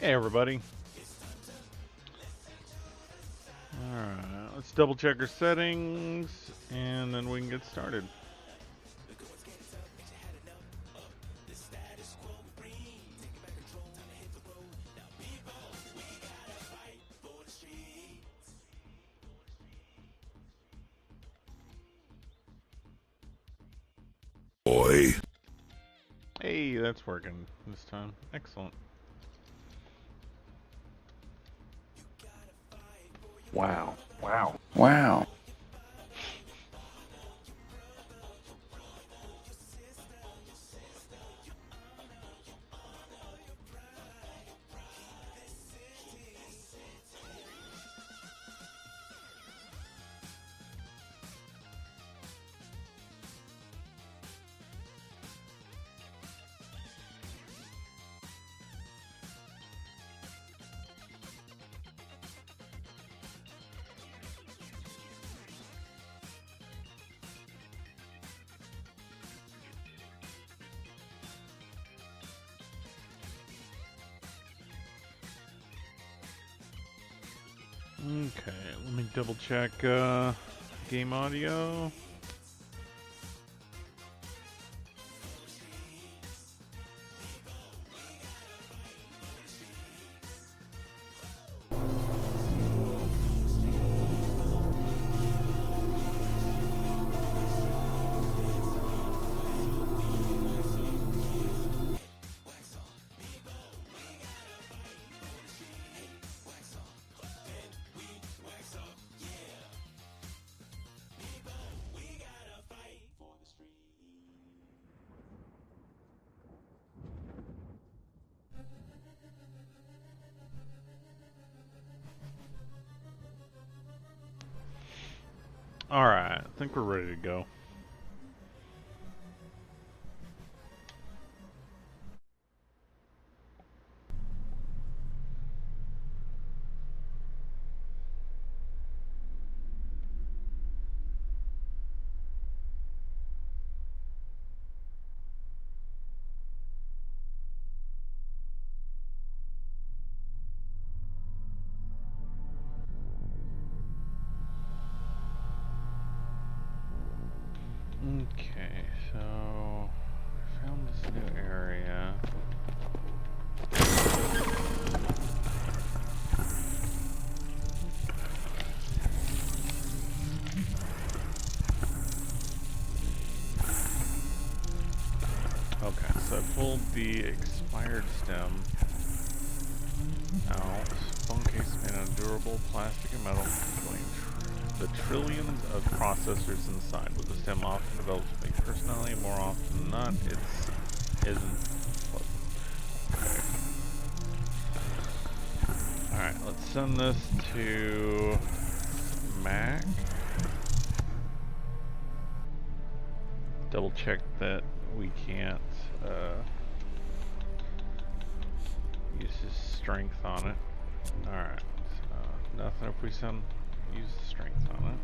Hey everybody. Alright, let's double check our settings and then we can get started. Boy. Hey, that's working this time. Excellent. Wow. Wow. Okay, let me double check game audio. Alright, I think we're ready to go. Okay, so I found this new area. Okay, so I pulled the expired stem out. Phone case made out of durable plastic and metal, controlling the trillions of processors inside. With the stem often developed by personality, more often than not, it isn't pleasant. Okay. Alright, let's send this to Mac. Double check that we can't use his strength on it. Alright, so nothing if we use the strength on it.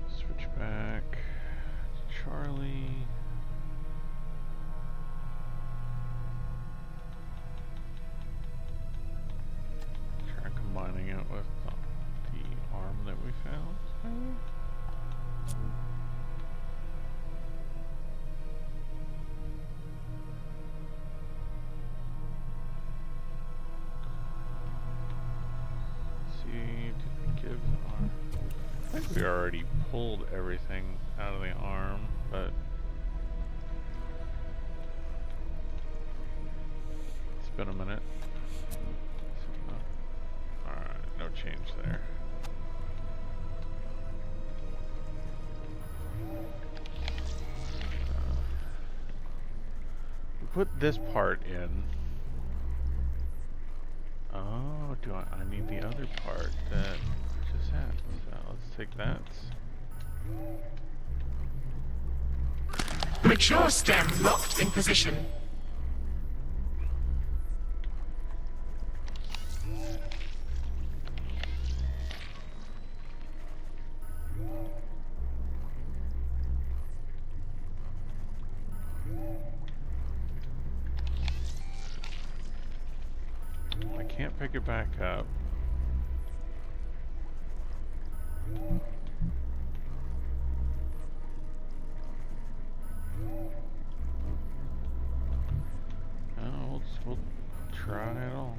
Switch back to Charlie. Try combining it with the arm that we found. I think we already pulled everything out of the arm, but it's been a minute. Alright, no change there. We put this part in. Oh, I need the other part that we just had. So let's take that. Mature stem locked in position. can't pick it back up. Oh, we'll try it on.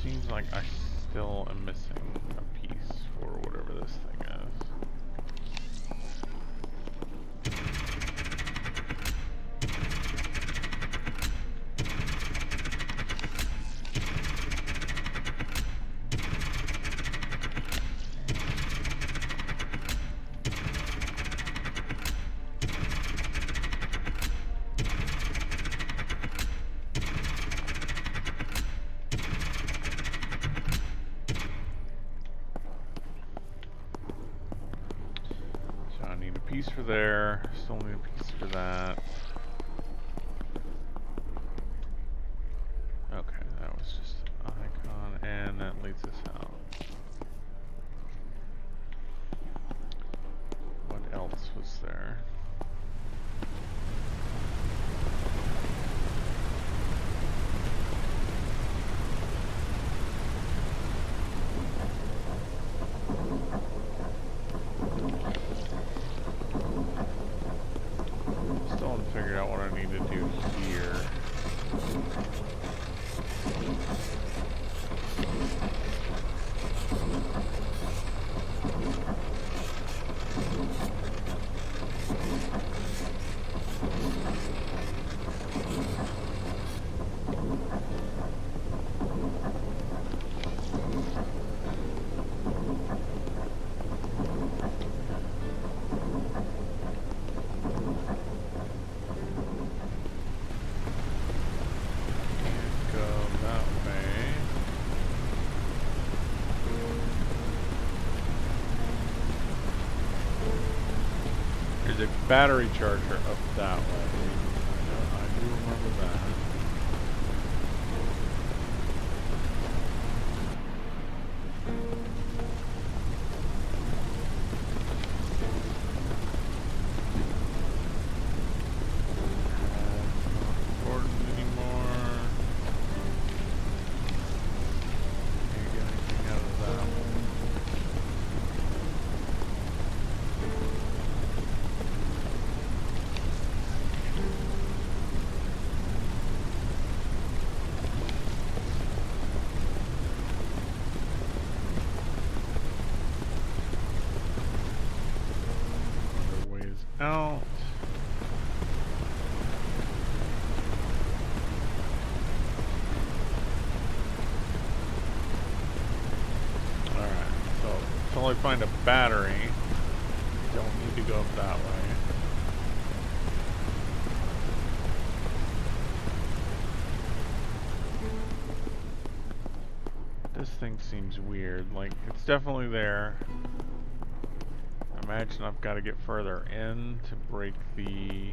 Seems like I still am missing a piece for whatever this thing is. Piece for there, still need a piece for that. Okay, that was just an icon, and that leads us out. What else was there? Figure out what I need to do here. There's a battery charger up that way. I do remember that. Out. Alright, so until I find a battery, don't need to go up that way. This thing seems weird, like it's definitely there. I imagine I've got to get further in to break the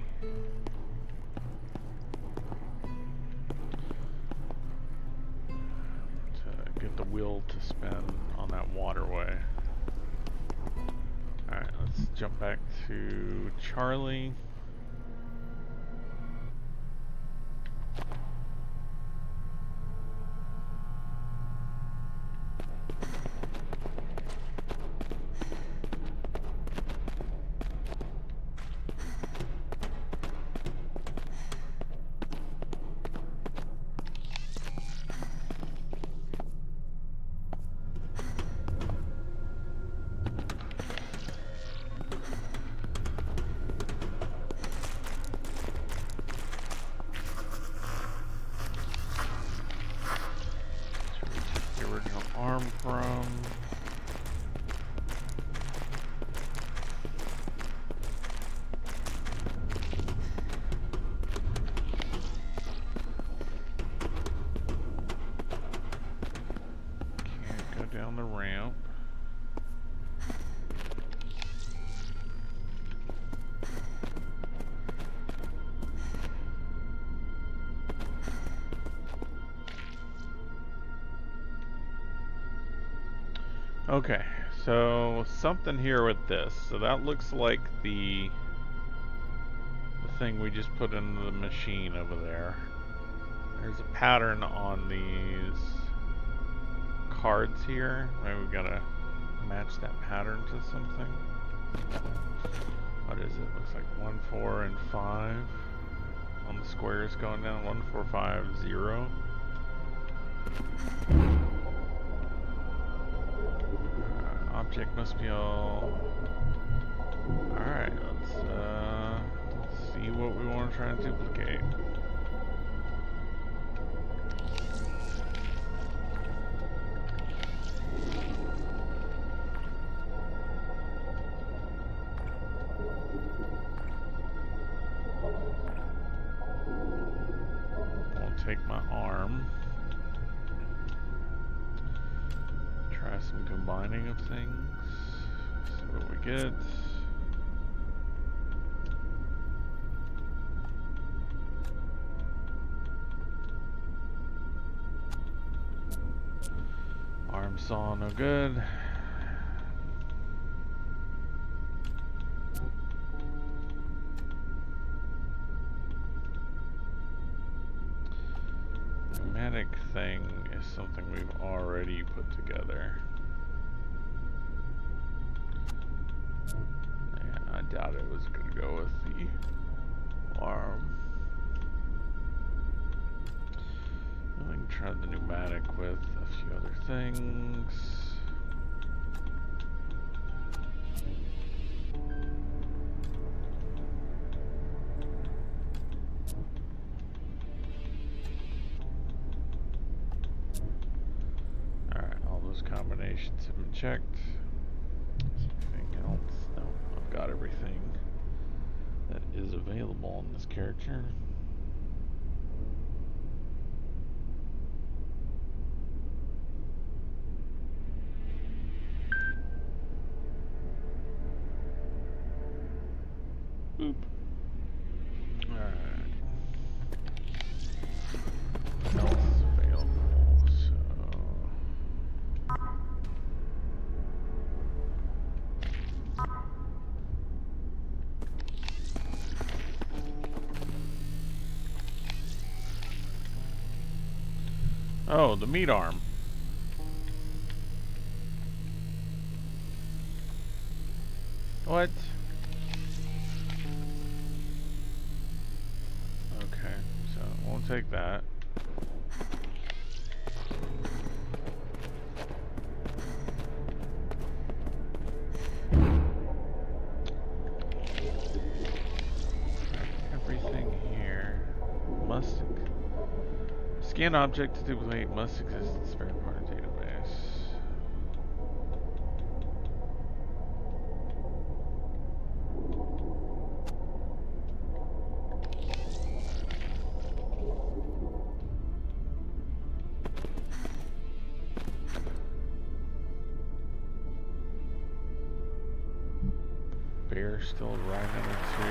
get the wheel to spin on that waterway. Alright, let's jump back to Charlie. From down the ramp. Okay, so something here with this. So that looks like the thing we just put into the machine over there. There's a pattern on these cards here. Maybe we gotta match that pattern to something. What is it? Looks like 1, 4, and 5 on the squares going down. 1, 4, 5, 0. Object must be all... Alright, let's see what we want to try and duplicate. I'll take my arm. Try some combining of things. See what we get. Arm saw, no good. Pneumatic thing is something we've already put together. Yeah, I doubt it was going to go with the arm. We can try the pneumatic with a few other things. Alright, all those combinations have been checked. Is there anything else? No, I've got everything that is available on this character. Boop. Alright. What else is available? Oh, the meat arm. What? Okay, so won't take that. Everything here must scan object to duplicate must exist in spare part database. Bear still riding it too.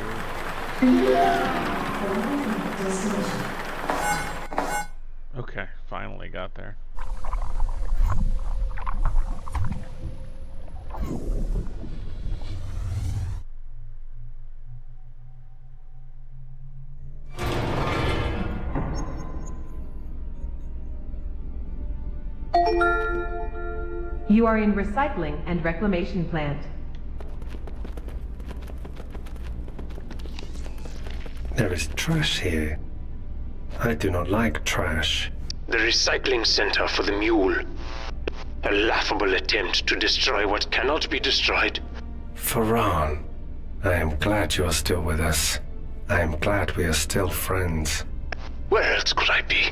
Okay, finally got there. You are in recycling and reclamation plant. There is trash here. I do not like trash. The recycling center for the mule. A laughable attempt to destroy what cannot be destroyed. Farran, I am glad you are still with us. I am glad we are still friends. Where else could I be?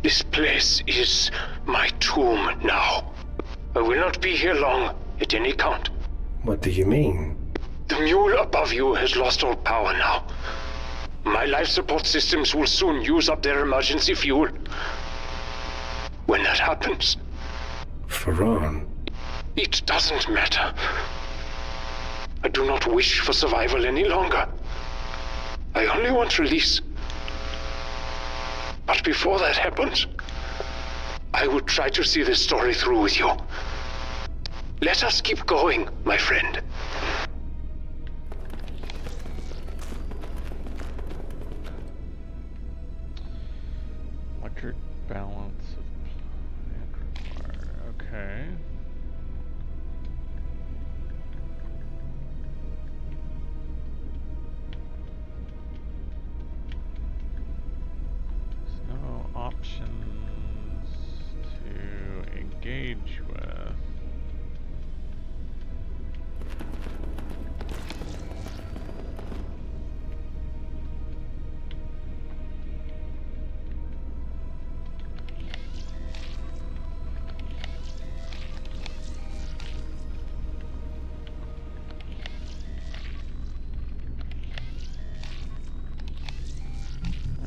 This place is my tomb now. I will not be here long, at any count. What do you mean? The mule above you has lost all power now. My life support systems will soon use up their emergency fuel. When that happens... Ferran. It doesn't matter. I do not wish for survival any longer. I only want release. But before that happens, I would try to see this story through with you. Let us keep going, my friend. Electric balance of fire. Okay. There's no options to engage with.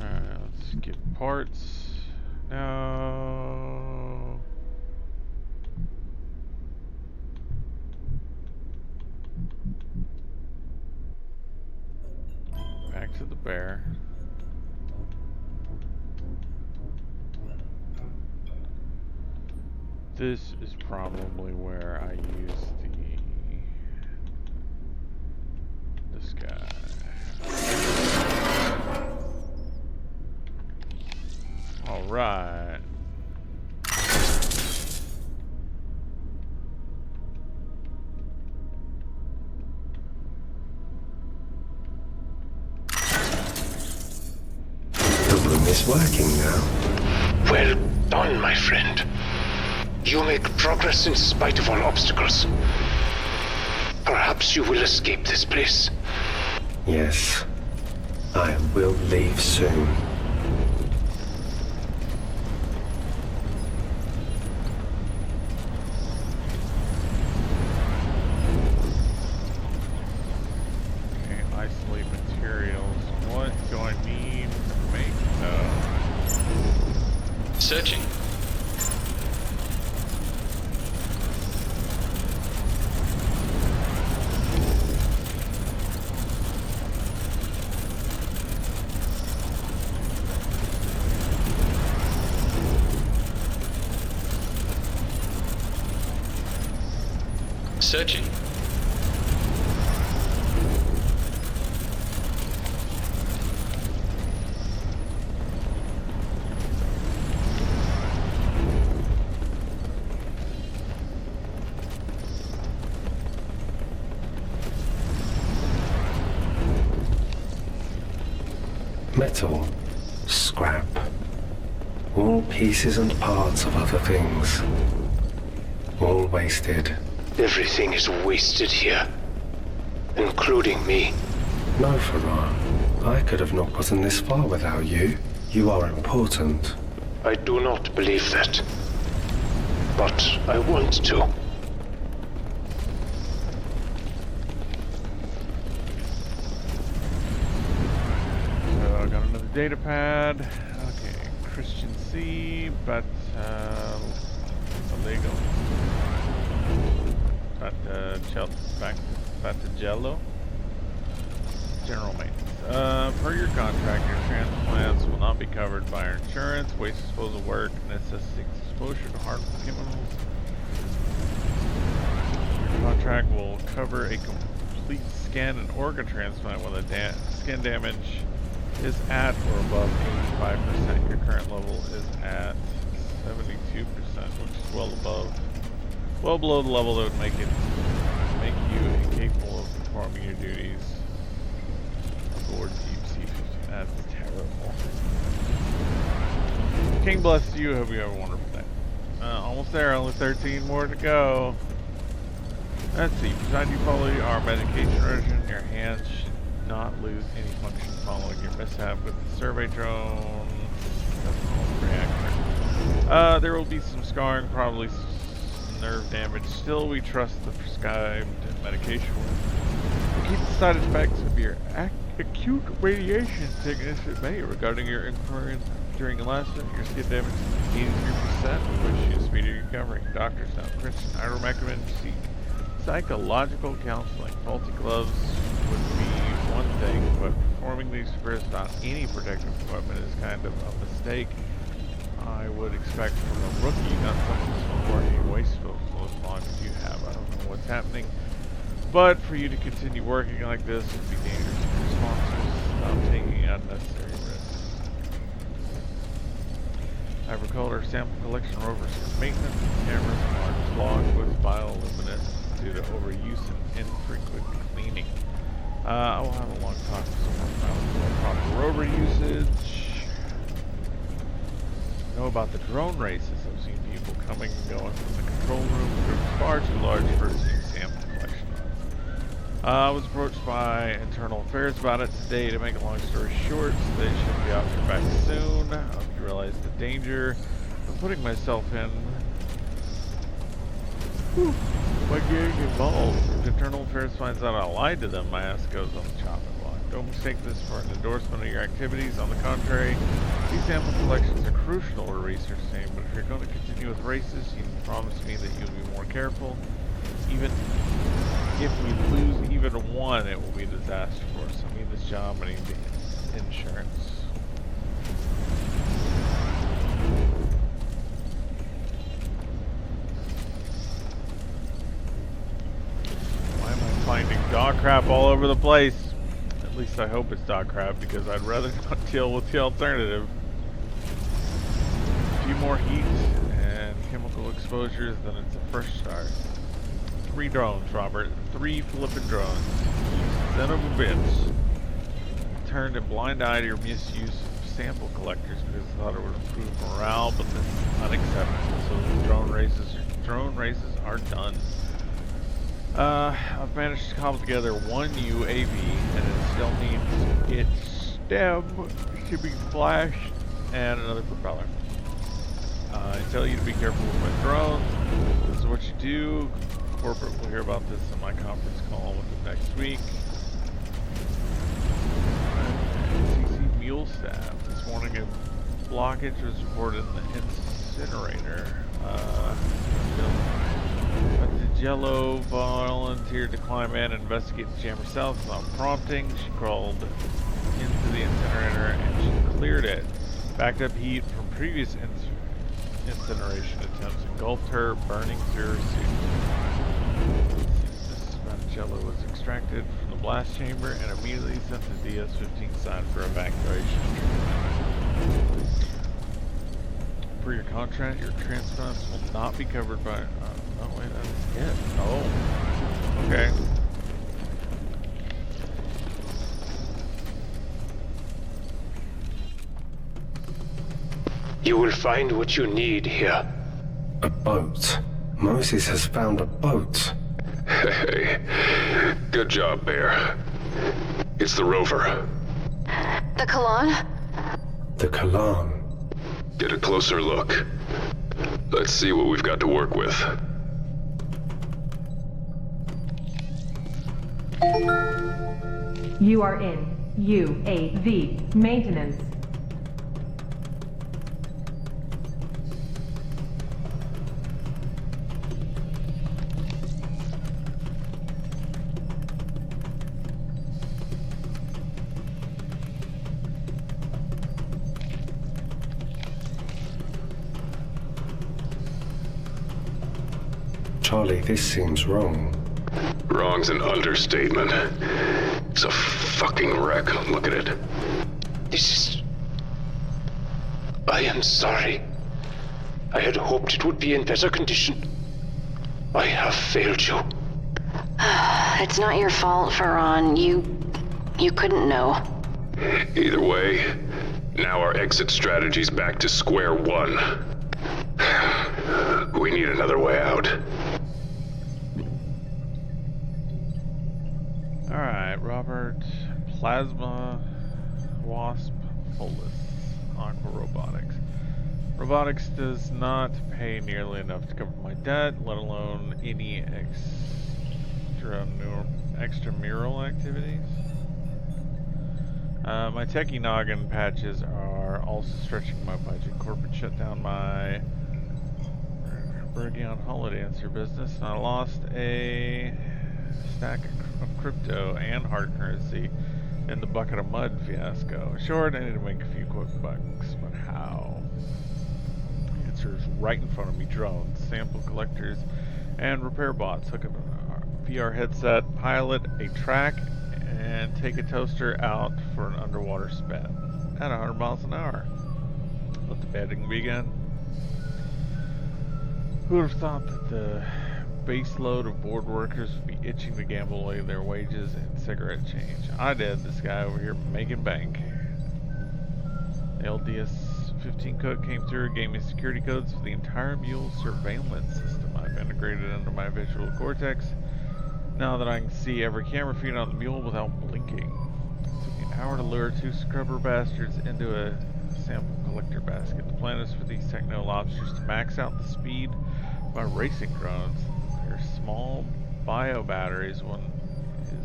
Let's get parts. No. Back to the bear. This is probably where I use this guy. All right. The room is working now. Well done, my friend. You make progress in spite of all obstacles. Perhaps you will escape this place. Yes. I will leave soon. Okay, isolate materials. What do I need to make those? Searching. Searching. Metal. Scrap. All pieces and parts of other things. All wasted. Everything is wasted here, including me. No, Ferran. I could have not gotten this far without you. You are important. I do not believe that. But I want to. So I got another data pad. Okay, Christian C, but illegal. Back to Jello. General maintenance. Per your contract, your transplants will not be covered by our insurance. Waste disposal work necessitates exposure to harmful chemicals. Your contract will cover a complete skin and organ transplant when the skin damage is at or above 85%. Your current level is at 72%, which is well below the level that would make you incapable of performing your duties aboard Deep Sea 50. That's terrible. King bless you. Hope you have a wonderful day. Almost there. Only 13 more to go. Let's see. Besides you follow our medication regimen, your hands should not lose any function following your mishap with the survey drone. That's all reactor. There will be some scarring, probably some nerve damage. Still, we trust the prescribed medication will keep the side effects of your acute radiation sickness at bay. Regarding your inquiry during the last one, your skin damage is 83%. We wish you a speedy recovering. Doctor's note. Christian, I recommend you seek psychological counseling. Faulty gloves would be one thing, but performing these repairs without any protective equipment is kind of a mistake I would expect from a rookie, not someone who's been working wasteful for as long as you have. I don't know what's happening, but for you to continue working like this would be dangerous and irresponsible. Stop taking unnecessary risks. Agriculture sample collection rovers for maintenance. Cameras are clogged with bioluminescence due to overuse and infrequent cleaning. I will have a long talk with someone about proper rover usage. Know about the drone races. I've seen people coming and going from the control room. Groups far too large for a sample collection. I was approached by Internal Affairs about it today. To make a long story short, so they should be off your back soon. I hope you realize the danger I'm putting myself in. By getting involved. If Internal Affairs finds out I lied to them, my ass goes on the chopping block. Don't mistake this for an endorsement of your activities. On the contrary, these sample collections are crucial to our research team, but if you're going to continue with races, you can promise me that you'll be more careful. Even if we lose even one, it will be a disaster for us. I need this job, I need the insurance. Why am I finding dog crap all over the place? At least I hope it's dog crap, because I'd rather not deal with the alternative. A few more heat and chemical exposures, then it's a fresh start. 3 drones, Robert. 3 flippin' drones. You son of a bitch. Turned a blind eye to your misuse of sample collectors because I thought it would improve morale, but this is unacceptable. So the drone races are done. I've managed to cobble together 1 UAV, and it still needs its stem to be flashed and another propeller. I tell you to be careful with my drones. This is what you do. Corporate will hear about this in my conference call with them next week. CC Mule Staff. This morning a blockage was reported in the incinerator. But the Jello volunteered to climb in and investigate the chamber south without prompting. She crawled into the incinerator and she cleared it. Backed up heat from previous incineration attempts engulfed her, burning through her suit. This amount of Jello was extracted from the blast chamber and immediately sent to DS-15 sign for evacuation. Per your contract, your transplants will not be covered by... oh wait, that's it. Oh. Okay. You will find what you need here. A boat. Moses has found a boat. Hey, good job, Bear. It's the rover. The Kalan? The Kalan. Get a closer look. Let's see what we've got to work with. You are in UAV maintenance. Charlie, this seems wrong. Wrong's an understatement. It's a fucking wreck. Look at it. This is... I am sorry. I had hoped it would be in better condition. I have failed you. It's not your fault, Farron. You couldn't know. Either way, now our exit strategy's back to square one. We need another way out. Alright, Robert. Plasma Wasp Polis. Aqua Robotics. Robotics does not pay nearly enough to cover my debt, let alone any extramural activities. My techie noggin patches are also stretching my budget. Corporate shut down my Bergie on holiday answer business, and I lost a stack of crypto and hard currency in the bucket of mud fiasco. In short, I need to make a few quick bucks, but how? The answer is right in front of me. Drones, sample collectors, and repair bots. Hook up a VR headset, pilot a track, and take a toaster out for an underwater spin at 100 miles an hour. Let the betting begin. Who would have thought that the base load of board workers would be itching to gamble away their wages and cigarette change? I did. This guy over here making bank. The LDS-15 code came through, gave me security codes for the entire mule surveillance system I've integrated into my visual cortex. Now that I can see every camera feed on the mule without blinking. It took me an hour to lure two scrubber bastards into a sample collector basket. The plan is for these techno lobsters to max out the speed of my racing drones. Their small bio batteries, one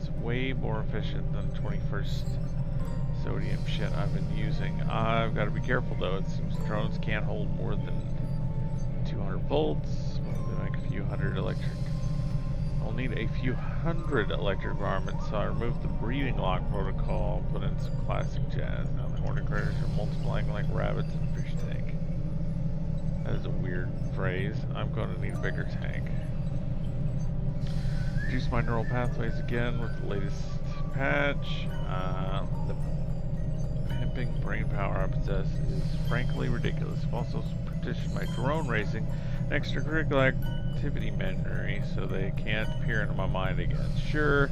is way more efficient than 21st sodium shit I've been using. I've got to be careful though. It seems drones can't hold more than 200 volts. We'll make a few hundred electric. I'll need a few hundred electric varmints, so I removed the breeding lock protocol, put in some classic jazz. Now the hornet critters are multiplying like rabbits in a fish tank. That is a weird phrase. I'm going to need a bigger tank. Reduce my neural pathways again with the latest patch. The pimping brain power I possess is frankly ridiculous. I've also partitioned my drone racing an extracurricular activity memory so they can't peer into my mind again. Sure,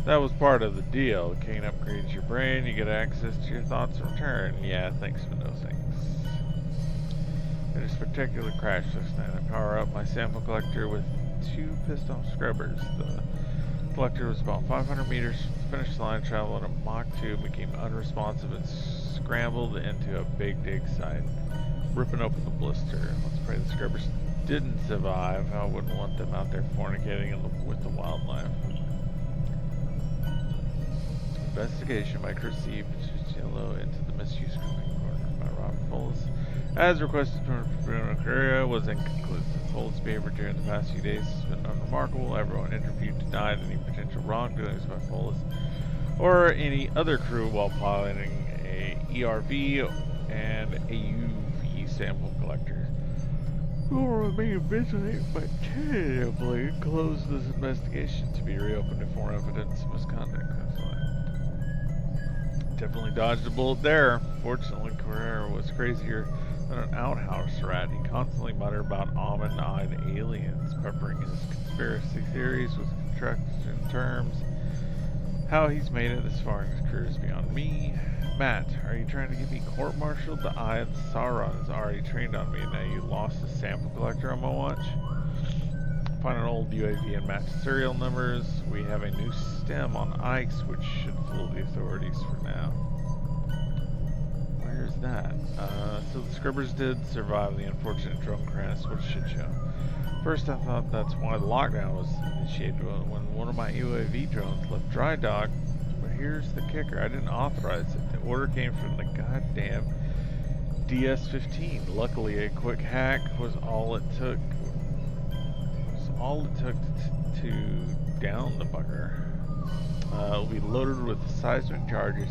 that was part of the deal. Kane upgrades your brain, you get access to your thoughts in return. Yeah, thanks for those things. In a spectacular crash last night, I power up my sample collector with 2 pissed-off scrubbers. The collector was about 500 meters from the finish line, traveled in a Mach 2, became unresponsive, and scrambled into a big dig site, ripping open the blister. Let's pray the scrubbers didn't survive. I wouldn't want them out there fornicating with the wildlife. Investigation by Chris C. Paciello into the misuse by Robert Fullis. As requested from Bruno Carrera, was inconclusive. Fullis' behavior during the past few days has been unremarkable. Everyone interviewed denied any potential wrongdoings by Fullis or any other crew while piloting a ERV and a UV sample collector. Who will remain vigilant but tentatively close this investigation to be reopened if more evidence of misconduct comes to light. Definitely dodged a bullet there. Fortunately, Carrera was crazier than an outhouse rat. He constantly muttered about almond-eyed aliens, peppering his conspiracy theories with contraction terms. How he's made it this far in his career is beyond me. Matt, are you trying to get me court-martialed? The eye of Sauron is already trained on me, and now you lost a sample collector on my watch? Find an old UAV and match serial numbers. We have a new stem on Ike's, which should fool the authorities for now. Where's that? So the Scrubbers did survive the unfortunate drone crash. What a shit show. First I thought that's why the lockdown was initiated when one of my UAV drones left dry dock. But here's the kicker, I didn't authorize it. The order came from the goddamn DS-15. Luckily, a quick hack was all it took. To down the bugger. It'll be loaded with seismic charges.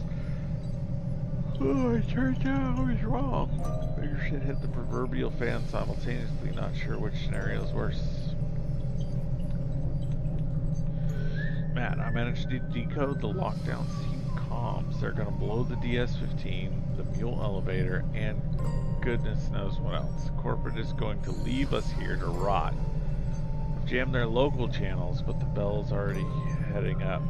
Oh, it turns out I was wrong. Bigger shit hit the proverbial fan simultaneously. Not sure which scenario is worse. Matt, I managed to decode the lockdown scene comms. They're gonna blow the DS-15, the mule elevator, and goodness knows what else. Corporate is going to leave us here to rot. I've jammed their local channels, but the bell's already heading up.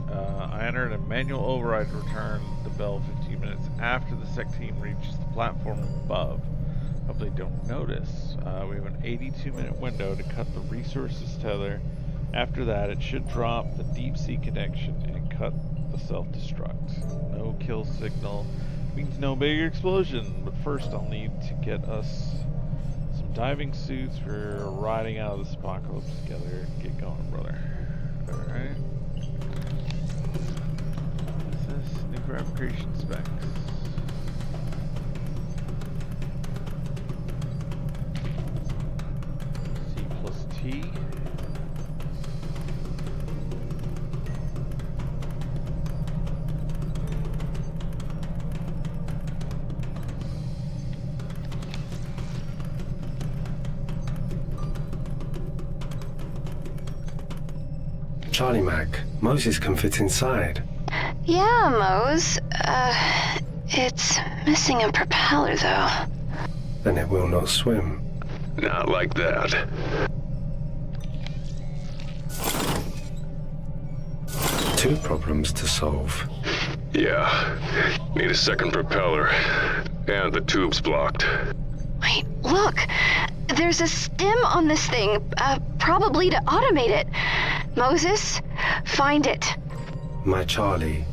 I entered a manual override to return the bell 15 minutes after the sec team reaches the platform above. Hope they don't notice. We have an 82-minute window to cut the resources tether. After that, it should drop the deep sea connection and cut the self-destruct. No kill signal means no big explosion, but first I'll need to get us some diving suits for riding out of this apocalypse together. Get going, brother. Alright. What's this? New fabrication specs. key. Charlie Mac, Moses can fit inside. Yeah, Mose. It's missing a propeller, though. Then it will not swim. Not like that. Two problems to solve. Yeah. Need a second propeller. And the tube's blocked. Wait, look! There's a stem on this thing, probably to automate it. Moses, find it. My Charlie.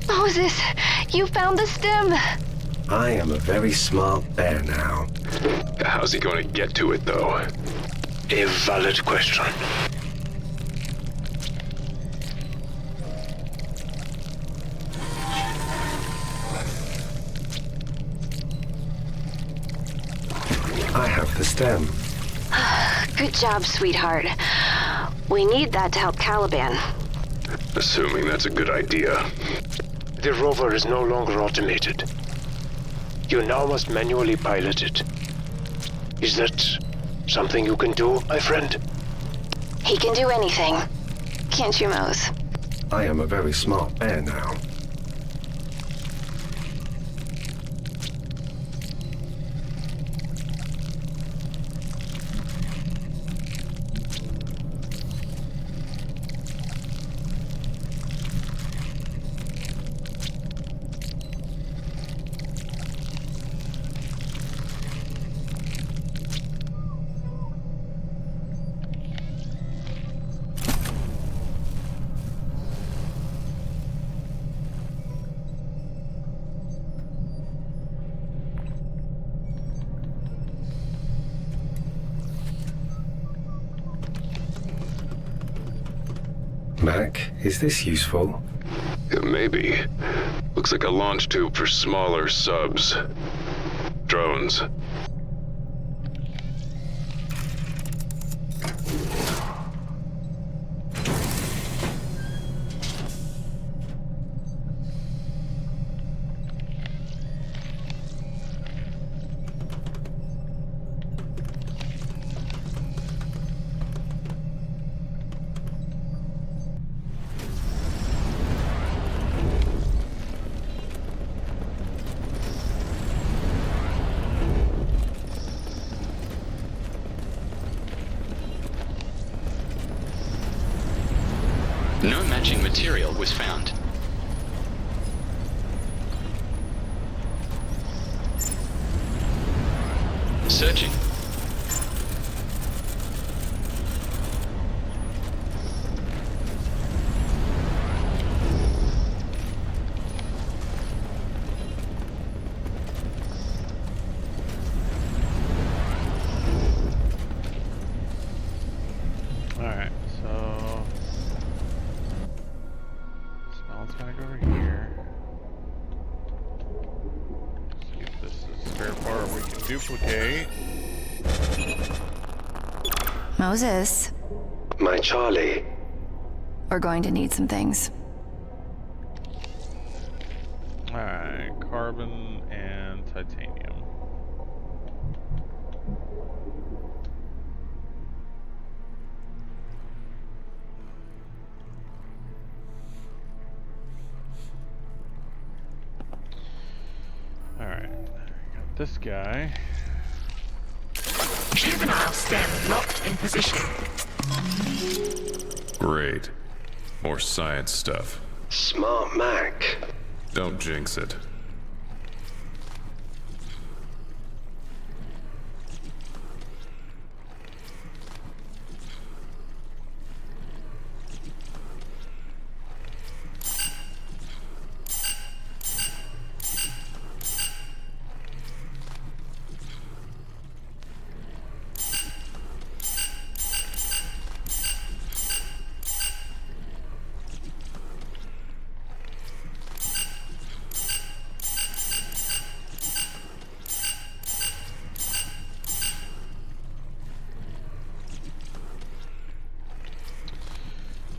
Moses, you found the stem! I am a very smart bear now. How's he going to get to it, though? A valid question. I have the stem. Good job, sweetheart. We need that to help Caliban. Assuming that's a good idea. The rover is no longer automated. You now must manually pilot it. Is that something you can do, my friend? He can do anything. Can't you, Mose? I am a very smart bear now. Mac, is this useful? Maybe. Looks like a launch tube for smaller subs. Drones. No matching material was found. Searching. Alright, so smells back over here. See if this is a spare part we can duplicate. Moses, My Charlie. we're going to need some things. Alright, carbon and titanium. Alright, got this guy. Juvenile stem locked in position. Great. More science stuff. Smart Mac. Don't jinx it.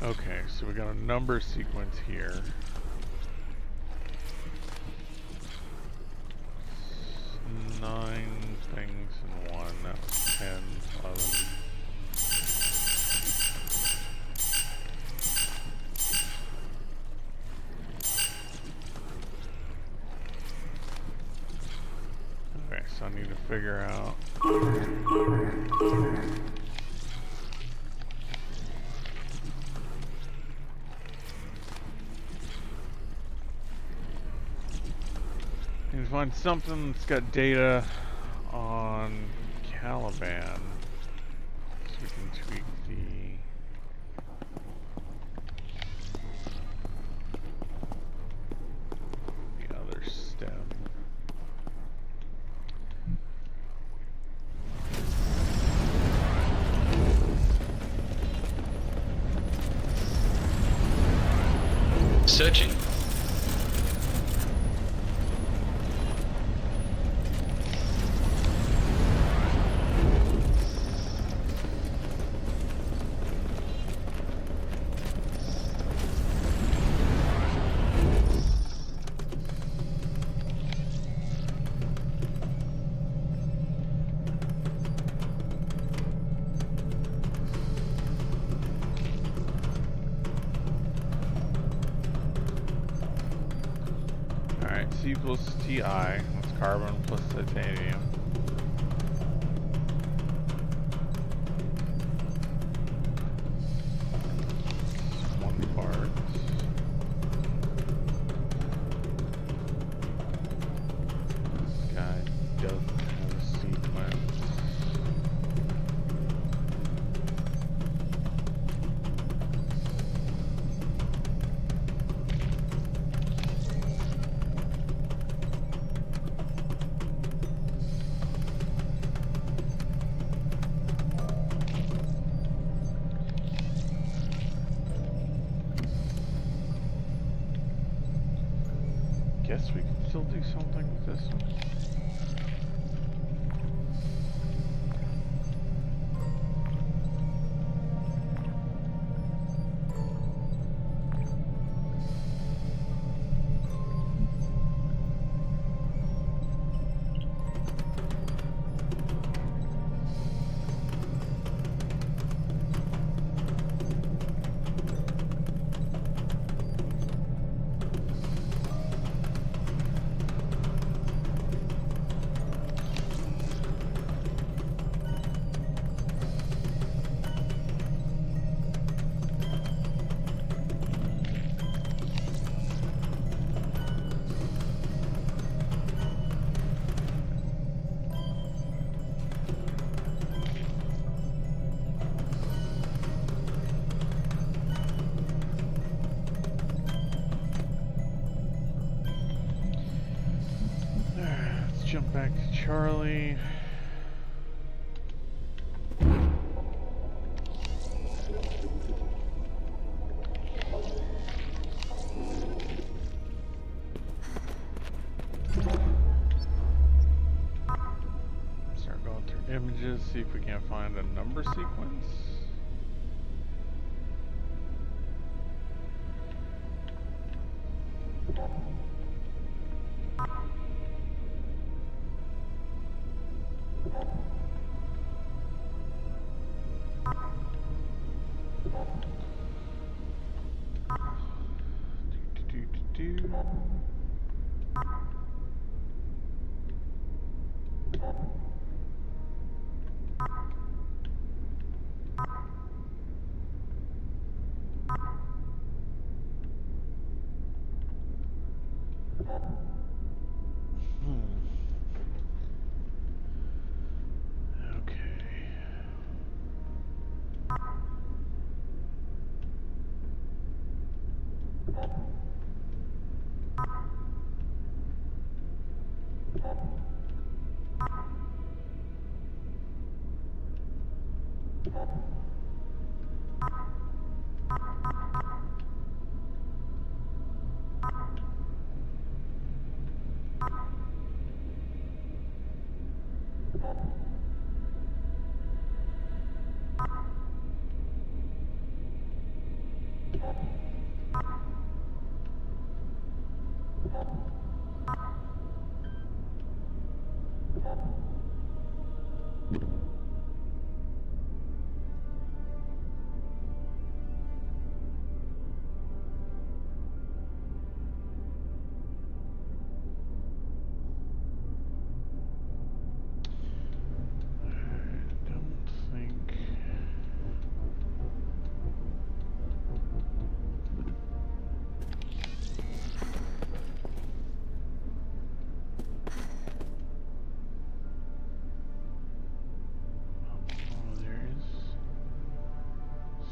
Okay, so we got a number sequence here. 9 things in one. That was 10, 11. Okay, so I need to figure out. Need to find something that's got data on Caliban, so we can tweak the other stem. Searching. Alright, C equals Ti, that's carbon plus titanium. One part. This guy doesn't have a sequence. Guess we can still do something with this one. Jump back to Charlie. Start going through images, see if we can't find a number sequence.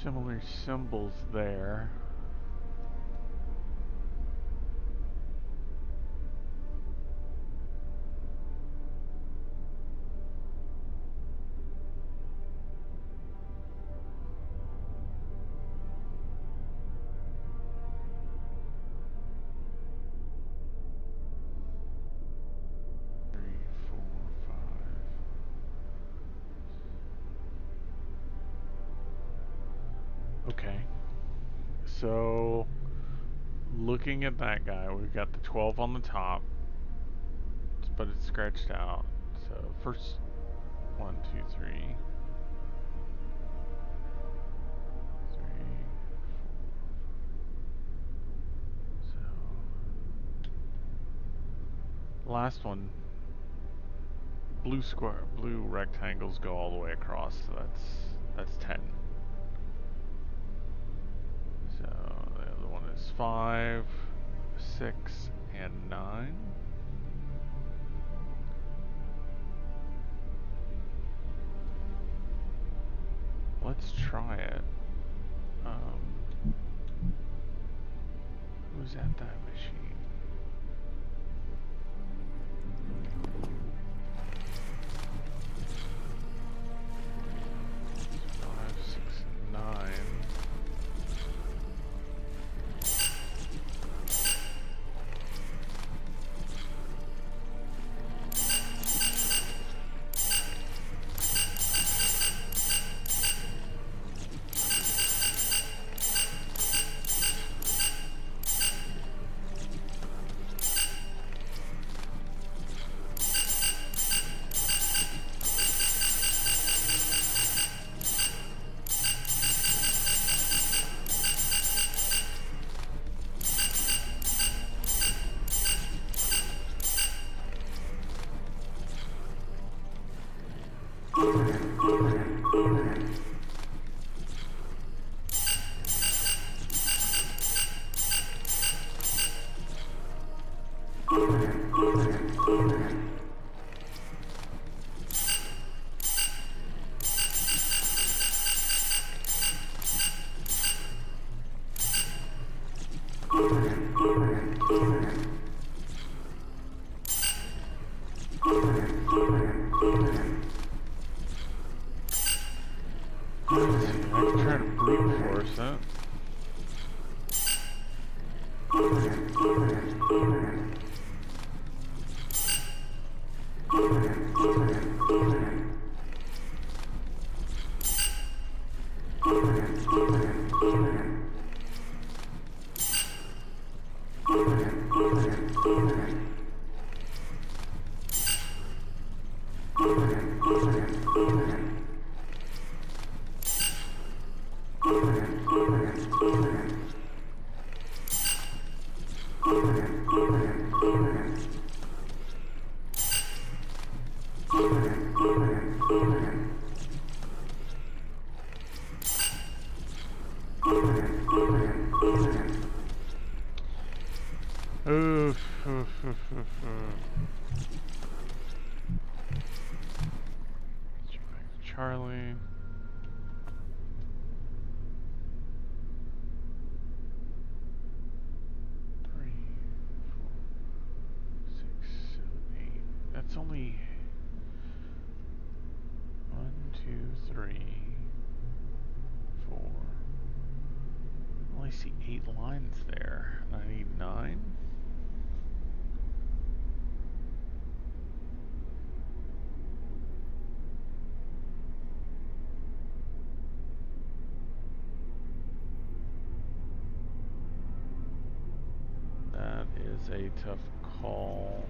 Similar symbols there. Okay. So, looking at that guy, we've got the 12 on the top, but it's scratched out. So, first 1, 2, 3. 3, 4. So, last one, blue rectangles go all the way across, so that's 10. So the other one is 5, 6, and 9. Let's try it. Who's at that machine? 5, 6, 9. I can try to brute force it. Charlie. That's only 1, 2, 3, 4. I only see 8 lines there. And I need 9. That is a tough call.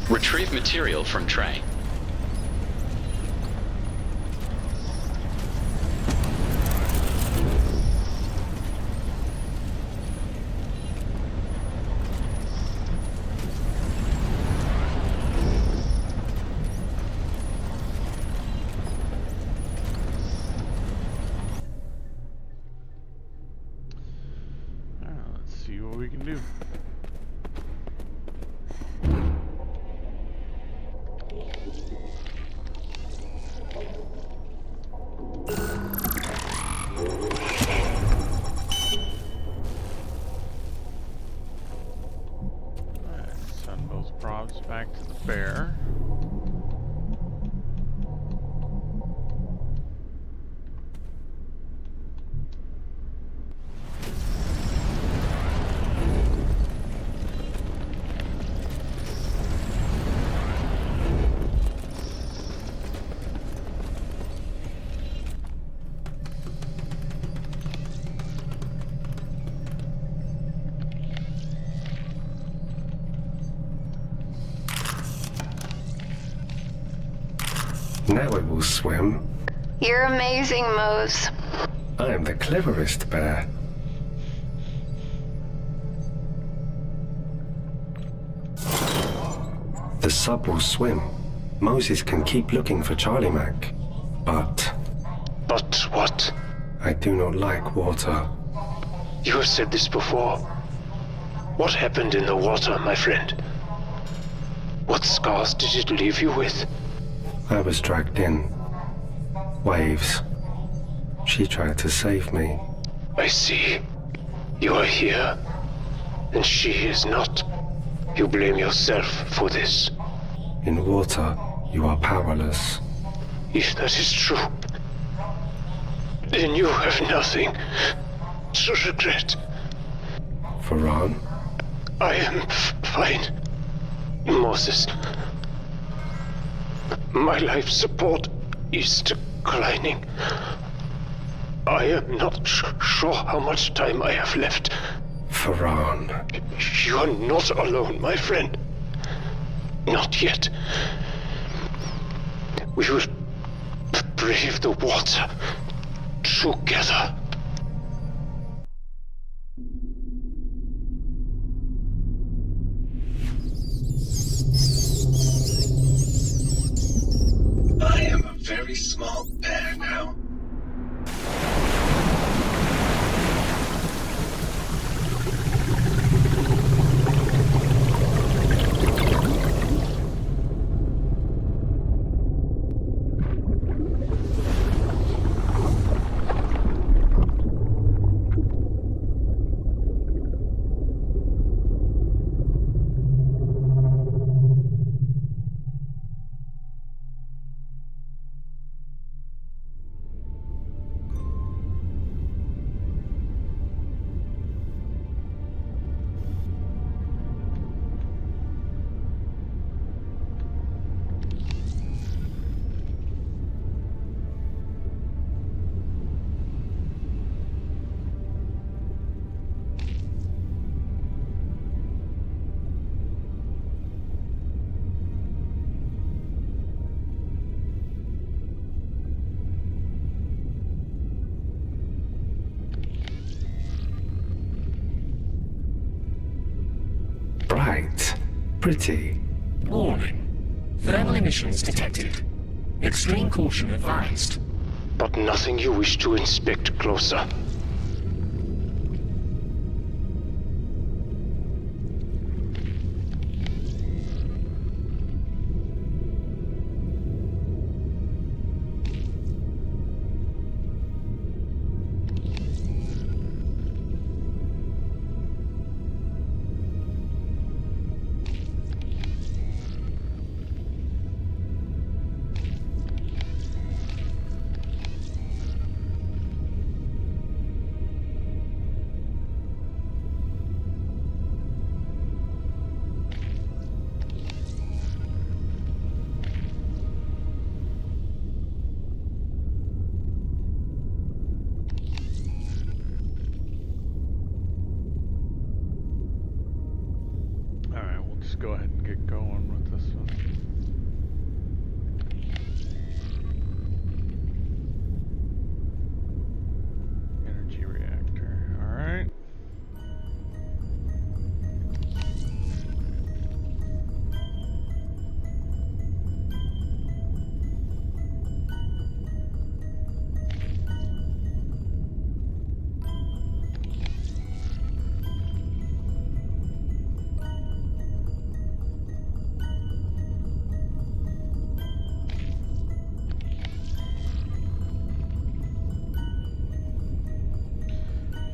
Retrieve material from tray. Let's see what we can do. Send those probs back to the bear. Now it will swim. You're amazing, Mose. I am the cleverest bear. The sub will swim. Moses can keep looking for Charlie Mac. But But what? I do not like water. You have said this before. What happened in the water, my friend? What scars did it leave you with? I was dragged in. Waves. She tried to save me. I see. You are here, and she is not. You blame yourself for this. In water, you are powerless. If that is true, then you have nothing to regret. Farhan? I am fine, Moses. My life support is declining. I am not sure how much time I have left. Farhan. You are not alone, my friend. Not yet. We will brave the water together. I am a very small bear now. Bright. Pretty. Warning. Thermal emissions detected. Extreme caution advised. But nothing you wish to inspect closer.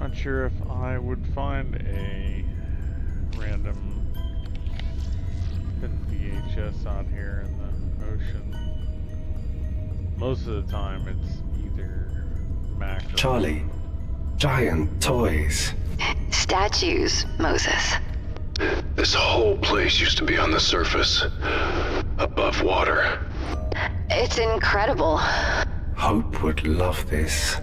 Not sure if I would find a random hidden VHS out here in the ocean. Most of the time it's either Mac or Charlie, giant toys. Statues, Moses. This whole place used to be on the surface, above water. It's incredible. Hope would love this.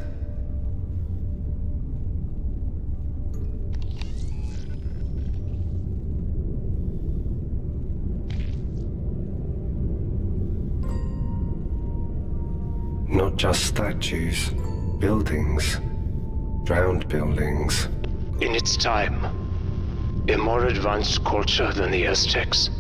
Not just statues, buildings. Drowned buildings. In its time, a more advanced culture than the Aztecs.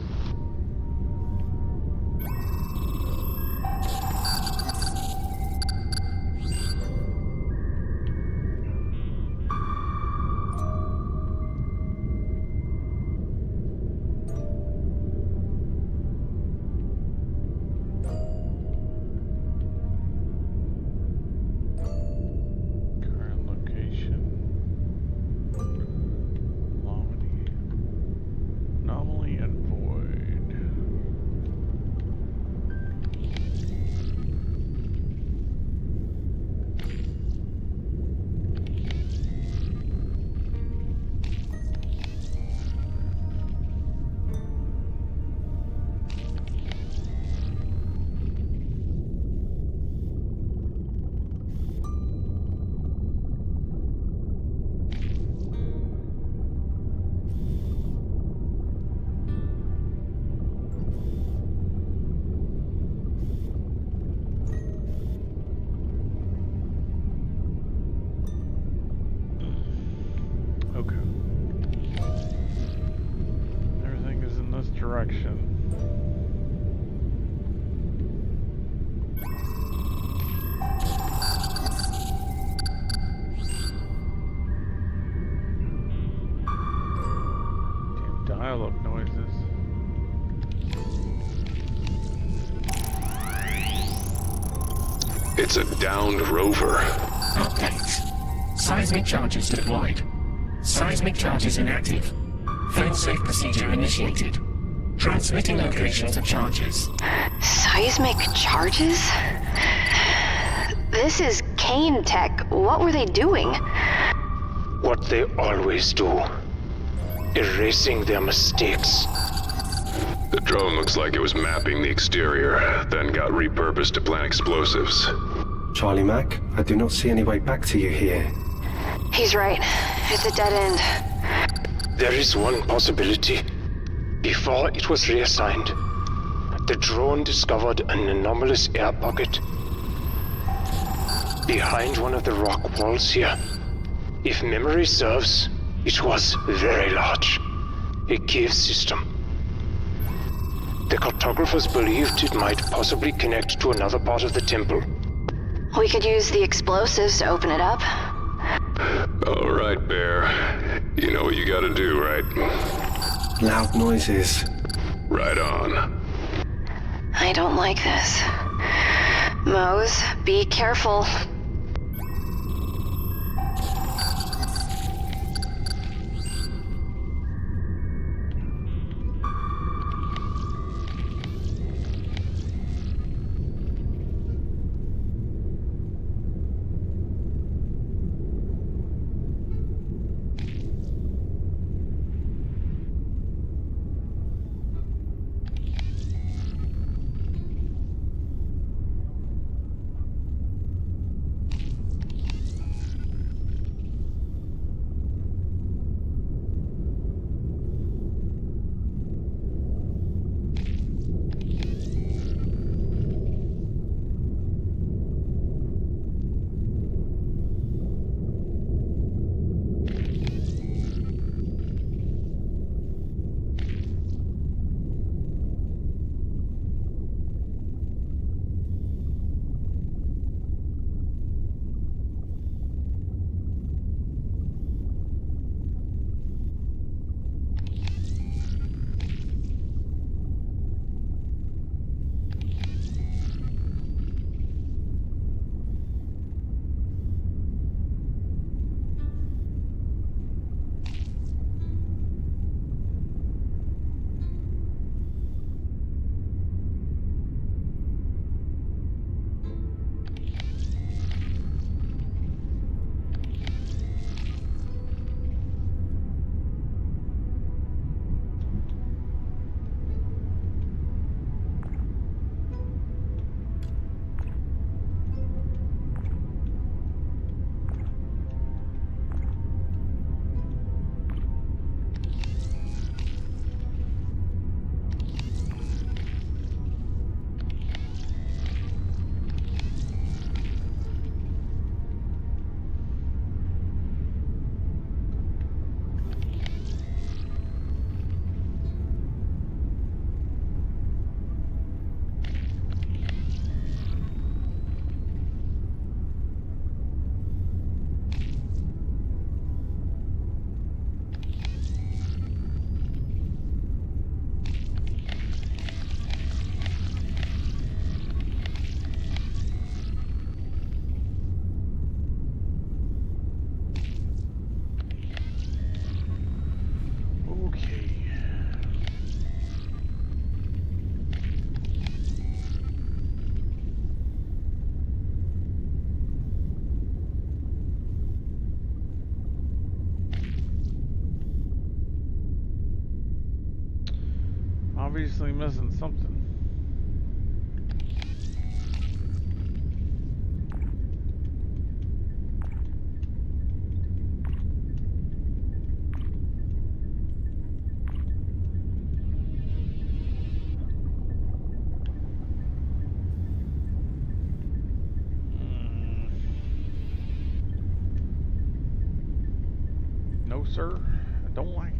Okay. Everything is in this direction. Damn dial-up noises. It's a downed rover. Update. Seismic charges deployed. Seismic charges inactive. Failsafe procedure initiated. Transmitting locations of charges. Seismic charges? This is Kane Tech. What were they doing? What they always do. Erasing their mistakes. The drone looks like it was mapping the exterior, then got repurposed to plant explosives. Charlie Mac, I do not see any way back to you here. He's right. It's a dead end. There is one possibility. Before it was reassigned, the drone discovered an anomalous air pocket behind one of the rock walls here. If memory serves, it was very large. A cave system. The cartographers believed it might possibly connect to another part of the temple. We could use the explosives to open it up. All right, Bear. You know what you gotta do, right? Loud noises. Right on. I don't like this. Mose, be careful. obviously missing something. No, sir. I don't like it.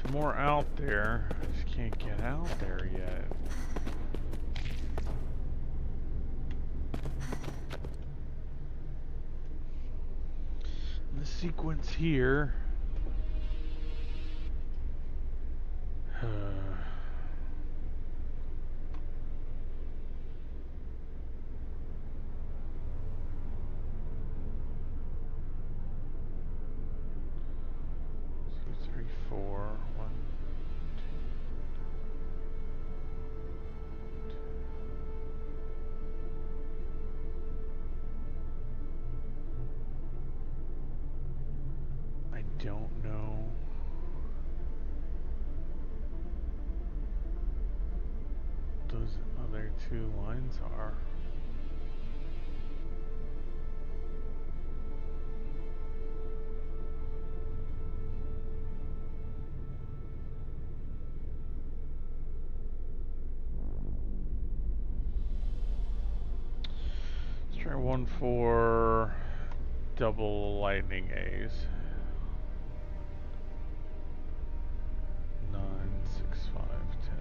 There's more out there. I just can't get out there yet. The sequence here. Don't know. Those other two lines are. Let's try one for double lightning A's. 9, 6, 5, 10.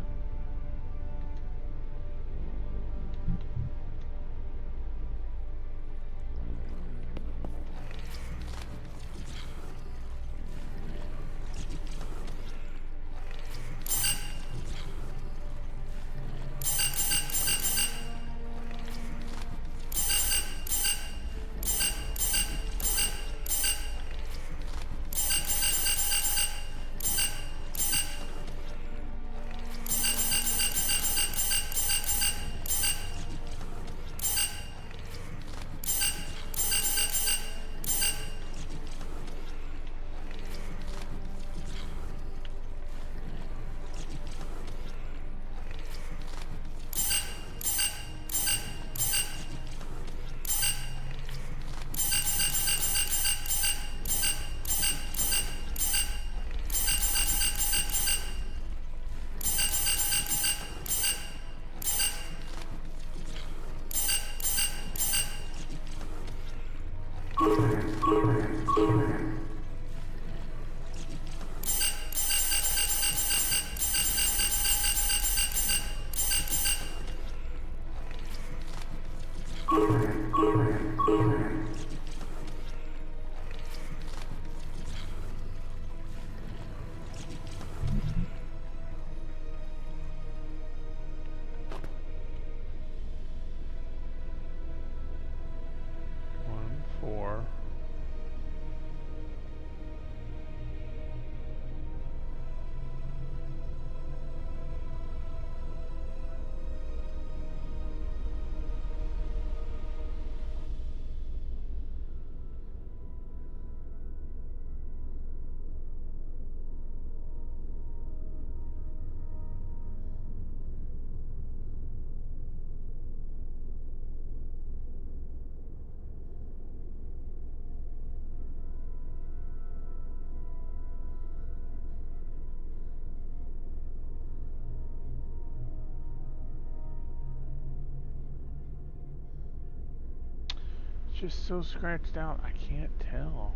Just so scratched out, I can't tell.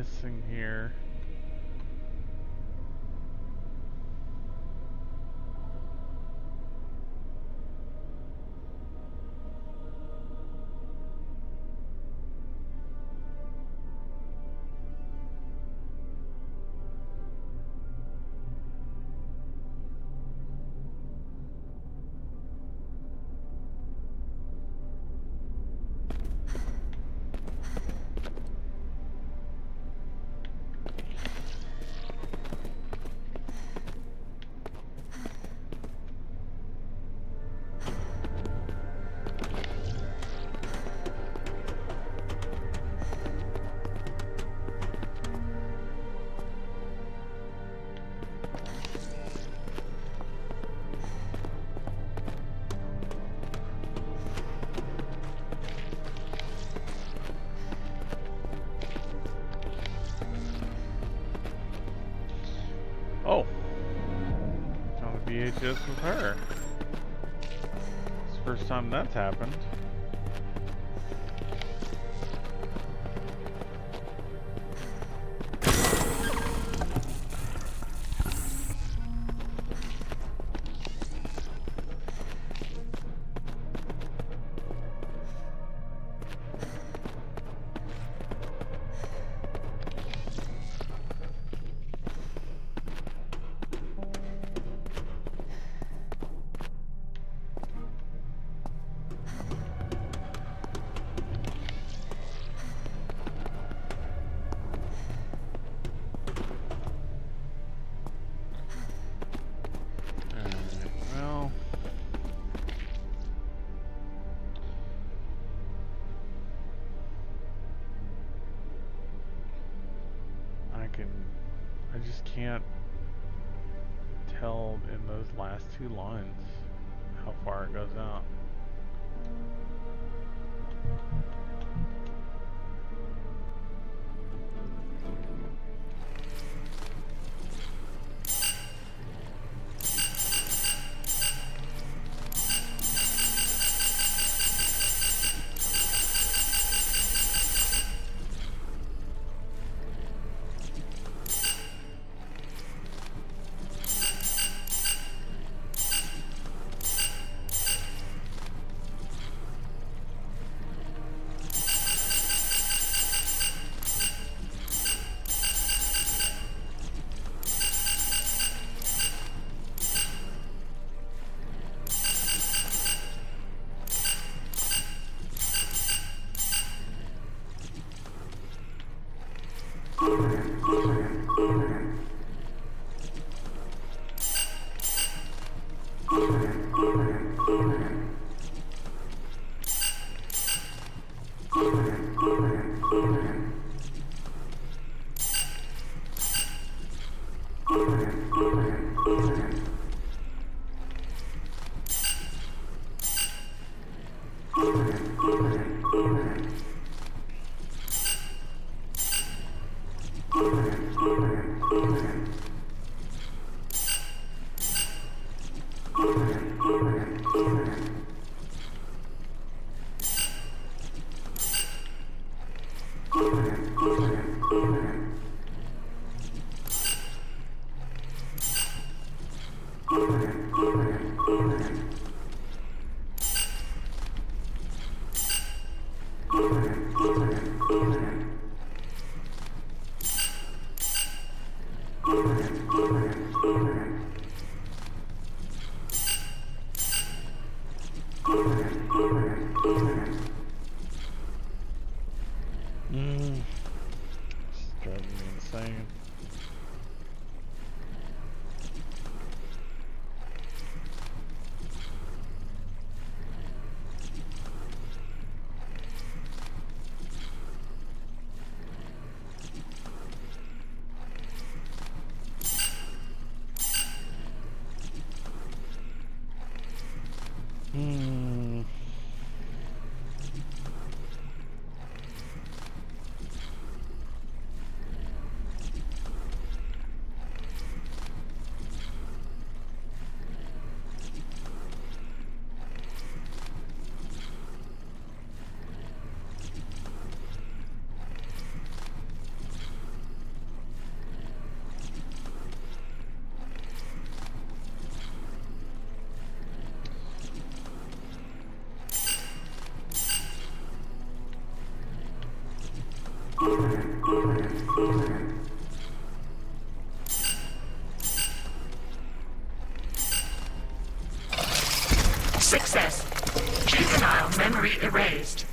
missing here? Oh, it's on the VHS with her. It's the first time that's happened. I just can't tell in those last two lines how far it goes out. Success. Juvenile memory erased.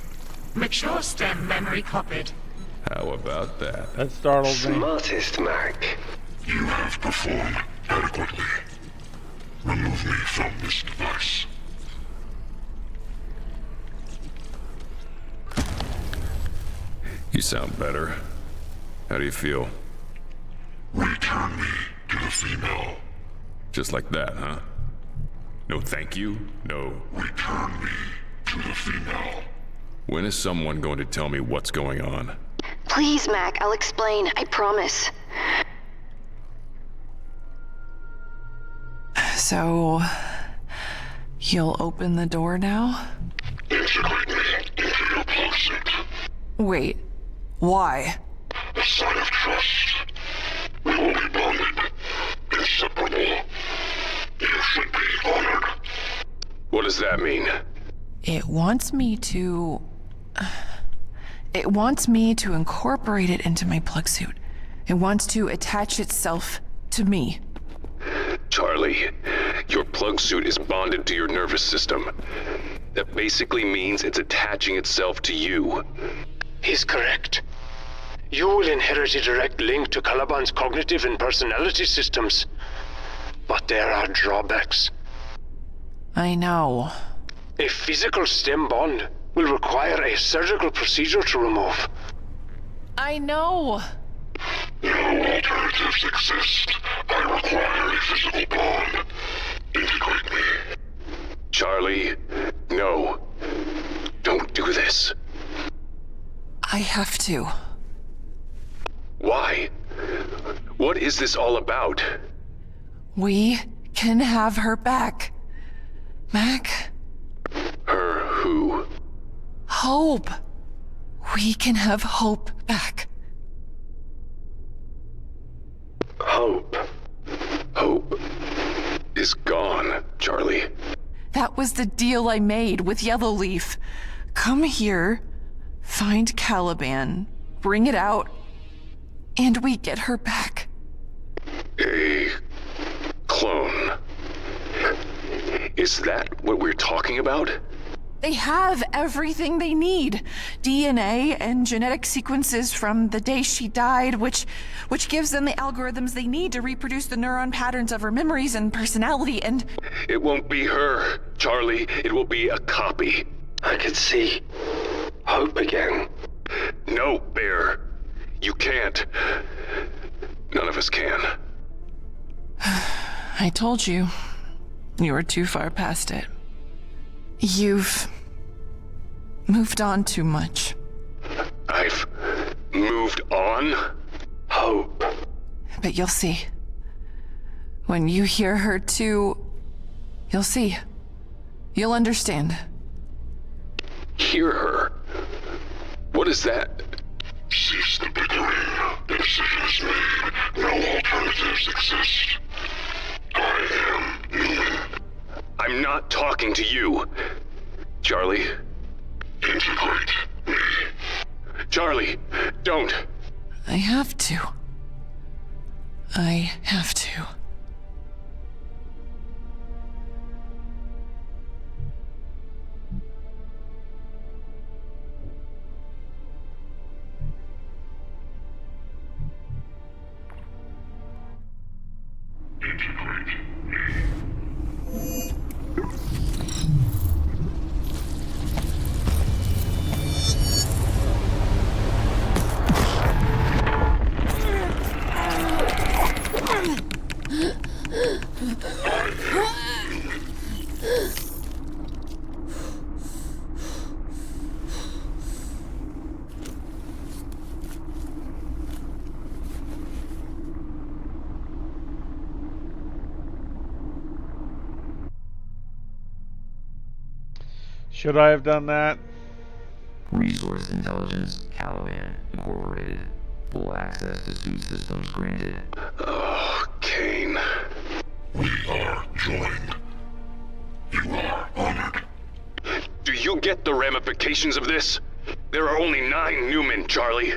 Mature stem memory copied. How about that? That startled me. Smartest, Mac. You have performed adequately. Remove me from this device. You sound better. How do you feel? Return me to the female. Just like that, huh? No thank you? No. Return me to the female. When is someone going to tell me what's going on? Please, Mac, I'll explain. I promise. So, you'll open the door now? Integrate me into your plug suit. Wait, why? A sign of trust. We will be bonded. Inseparable. You should be honored. What does that mean? It wants me to incorporate it into my plug suit. It wants to attach itself to me. Charlie, your plug suit is bonded to your nervous system. That basically means it's attaching itself to you. He's correct. You will inherit a direct link to Caliban's cognitive and personality systems. But there are drawbacks. I know. A physical stem bond will require a surgical procedure to remove. I know. No alternatives exist. I require a physical bond. Integrate me. Charlie, no. Don't do this. I have to. Why? What is this all about? We can have her back. Mac? Her who? Hope. We can have Hope back. Hope. Hope is gone, Charlie. That was the deal I made with Yellowleaf. Come here, find Caliban, bring it out, and we get her back. A clone. Is that what we're talking about? They have everything they need. DNA and genetic sequences from the day she died, which gives them the algorithms they need to reproduce the neuron patterns of her memories and personality, and... It won't be her, Charlie. It will be a copy. I could see Hope again. No, Bear. You can't. None of us can. I told you. You were too far past it. You've moved on too much. I've moved on? Hope. But you'll see. When you hear her too, you'll see. You'll understand. Hear her? What is that? Cease the bickering. The decision is made. No alternatives exist. I am Newman. I'm not talking to you. Charlie. Integrate me. Charlie, don't. I have to. I have to. Integrate me. Should I have done that? Resource Intelligence, Caliban, Incorporated. Full access to suit systems granted. Oh, Kane. We are joined. You are honored. Do you get the ramifications of this? There are only 9 Newmen, Charlie.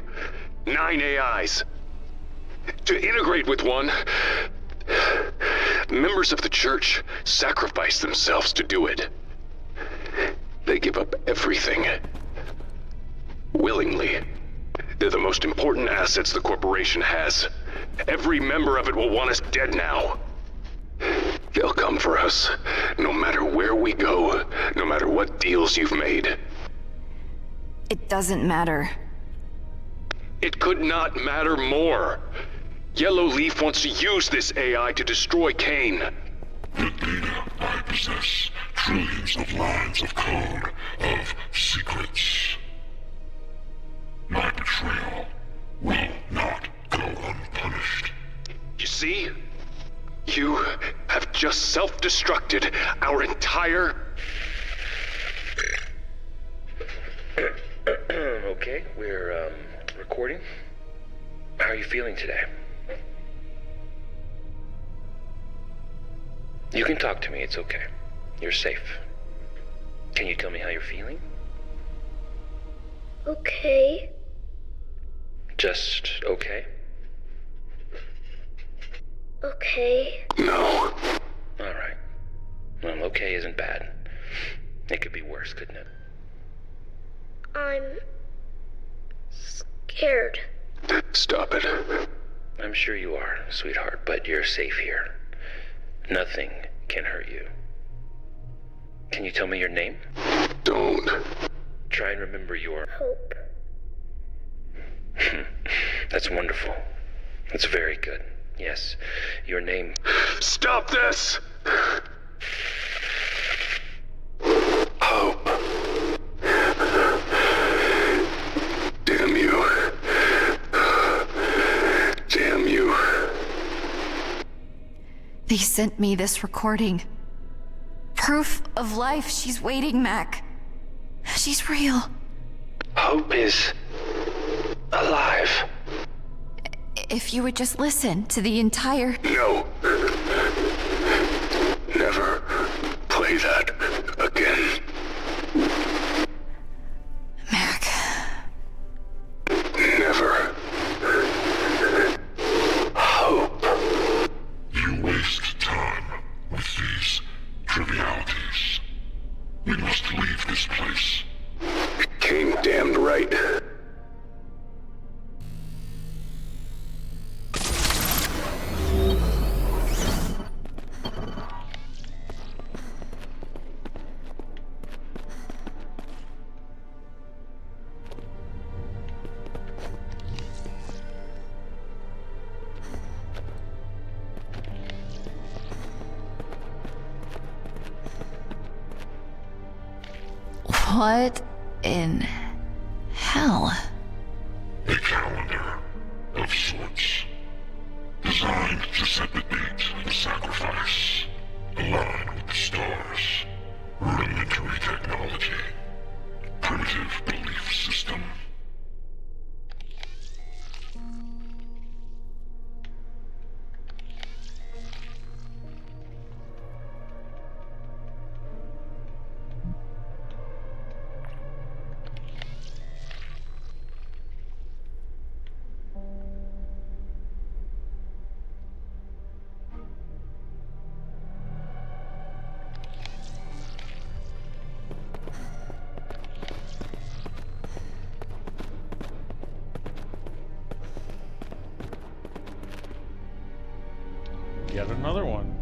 9 AIs. To integrate with one, members of the church sacrifice themselves to do it. They give up everything. Willingly. They're the most important assets the corporation has. Every member of it will want us dead now. They'll come for us, no matter where we go, no matter what deals you've made. It doesn't matter. It could not matter more. Yellow Leaf wants to use this AI to destroy Kane. The data I possess, trillions of lines of code, of secrets. My betrayal will not go unpunished. You see? You have just self-destructed our entire... Okay, we're, recording. How are you feeling today? You can talk to me, it's okay. You're safe. Can you tell me how you're feeling? Okay. Just okay? Okay. No. Alright. Well, okay isn't bad. It could be worse, couldn't it? I'm scared. Stop it. I'm sure you are, sweetheart, but you're safe here. Nothing can hurt you. Can you tell me your name? Don't. Try and remember your... Hope. That's wonderful. That's very good. Yes, your name... Stop this! Hope. Damn you. Damn you. They sent me this recording. Proof of life. She's waiting, Mac. She's real. Hope is alive. If you would just listen to the entire... No. Never play that again. Mac. Never. Hope. You waste time with these trivialities. We must leave this place. King damned right. What in hell? A calendar of sorts. Designed to set the date of sacrifice. Align with the stars. Rudimentary technology. Primitive belief system. Yet another one.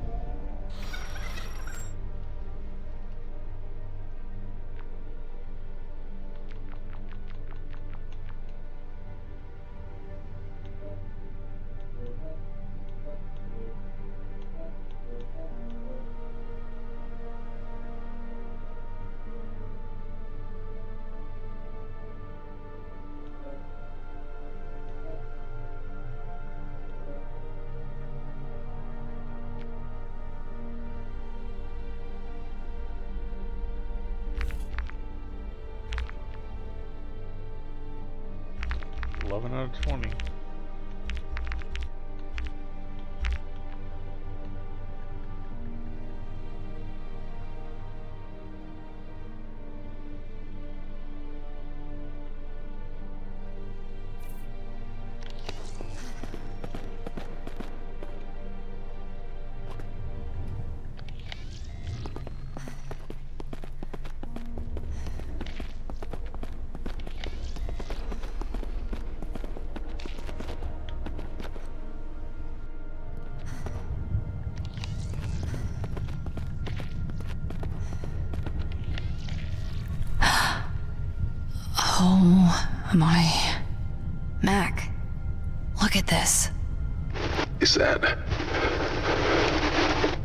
Out of 20. Oh my. Mac, look at this. Is that...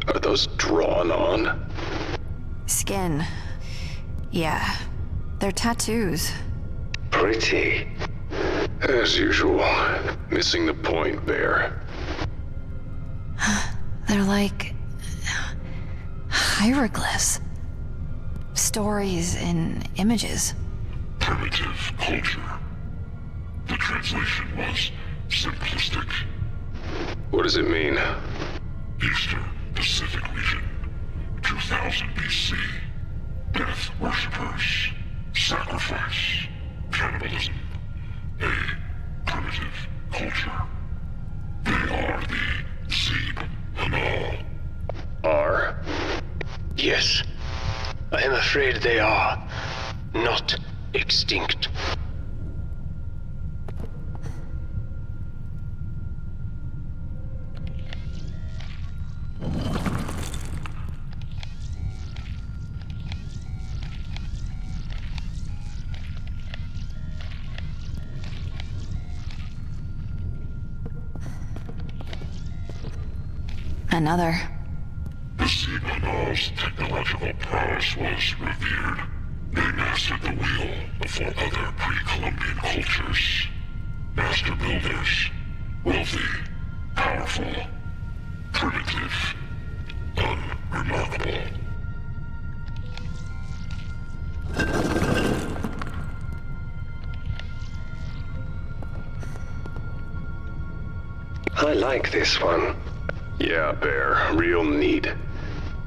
Are those drawn on? Skin. Yeah, they're tattoos. Pretty. As usual. Missing the point, Bear. They're like... hieroglyphs. Stories in images. Primitive culture. The translation was simplistic. What does it mean? Eastern Pacific region, 2000 BC. Death worshippers, sacrifice, cannibalism. A primitive culture. They are the Zeeb Hanal. Are? Yes. I am afraid they are not extinct. Another. The Zeeb Hanal's technological prowess was revered. They mastered the wheel before other pre-Columbian cultures. Master builders, wealthy, powerful, primitive, unremarkable. I like this one. Yeah, Bear. Real neat.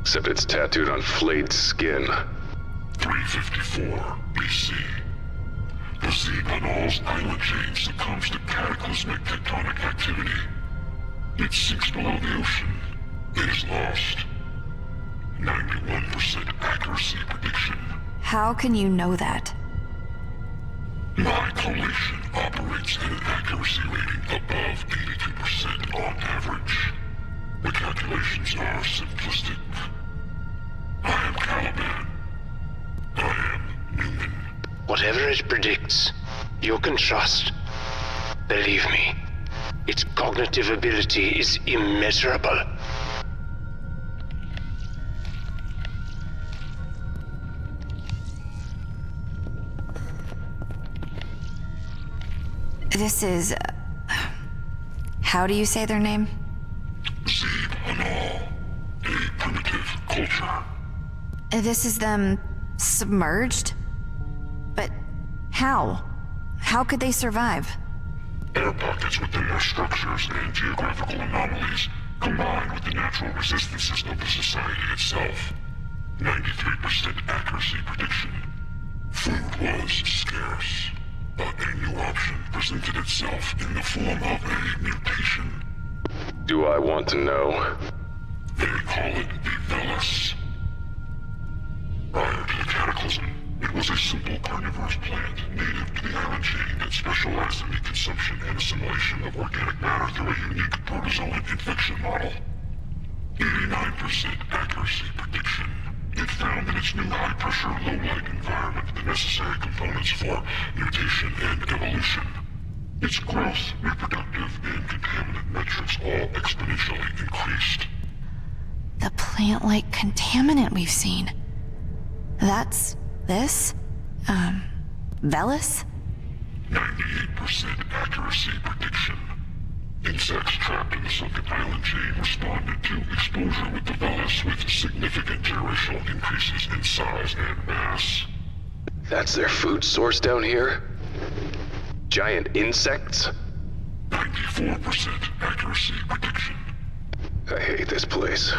Except it's tattooed on flayed skin. 354 BC. The Zeeb Hanal's island chain succumbs to cataclysmic tectonic activity. It sinks below the ocean. It is lost. 91% accuracy prediction. How can you know that? My collation operates at an accuracy rating above 82% on average. The calculations are simplistic. I am Caliban. I am Newman. Whatever it predicts, you can trust. Believe me, its cognitive ability is immeasurable. This is... how do you say their name? Zeeb Hanal, a primitive culture. This is them submerged? But how? How could they survive? Air pockets within their structures and geographical anomalies, combined with the natural resistances of the society itself. 93% accuracy prediction. Food was scarce, but a new option presented itself in the form of a mutation. Do I want to know? They call it the Velis. Prior to the cataclysm, it was a simple carnivorous plant native to the island chain that specialized in the consumption and assimilation of organic matter through a unique protozoan infection model. 89% accuracy prediction. It found in its new high-pressure, low-light environment the necessary components for mutation and evolution. Its growth, reproductive, and contaminant metrics all exponentially increased. The plant-like contaminant we've seen. That's... this? Velis? 98% accuracy prediction. Insects trapped in the sunken island chain responded to exposure with the Velis with significant generational increases in size and mass. That's their food source down here? Giant insects? 94% accuracy prediction. I hate this place.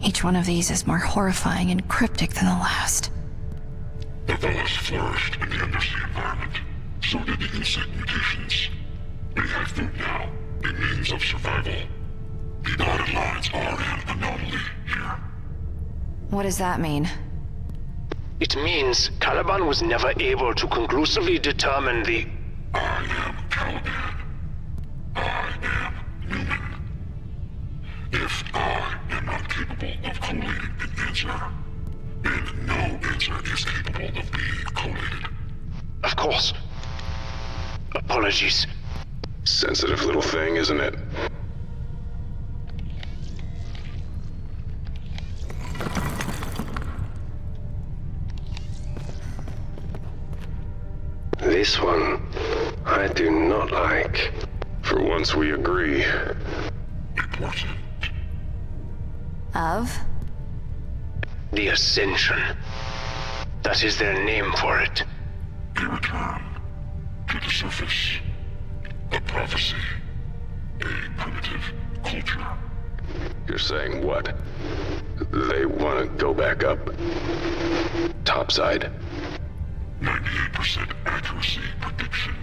Each one of these is more horrifying and cryptic than the last. The Velis flourished in the undersea environment. So did the insect mutations. They have food now, a means of survival. The dotted lines are an anomaly here. What does that mean? It means Caliban was never able to conclusively determine the... I am Caliban. I am Newman. If I am not capable of collating an answer, then no answer is capable of being collated. Of course. Apologies. Sensitive little thing, isn't it? This one, I do not like. For once we agree. Important. Of? The Ascension. That is their name for it. A return to the surface. A prophecy. A primitive culture. You're saying what? They want to go back up? Topside? 98% accuracy prediction.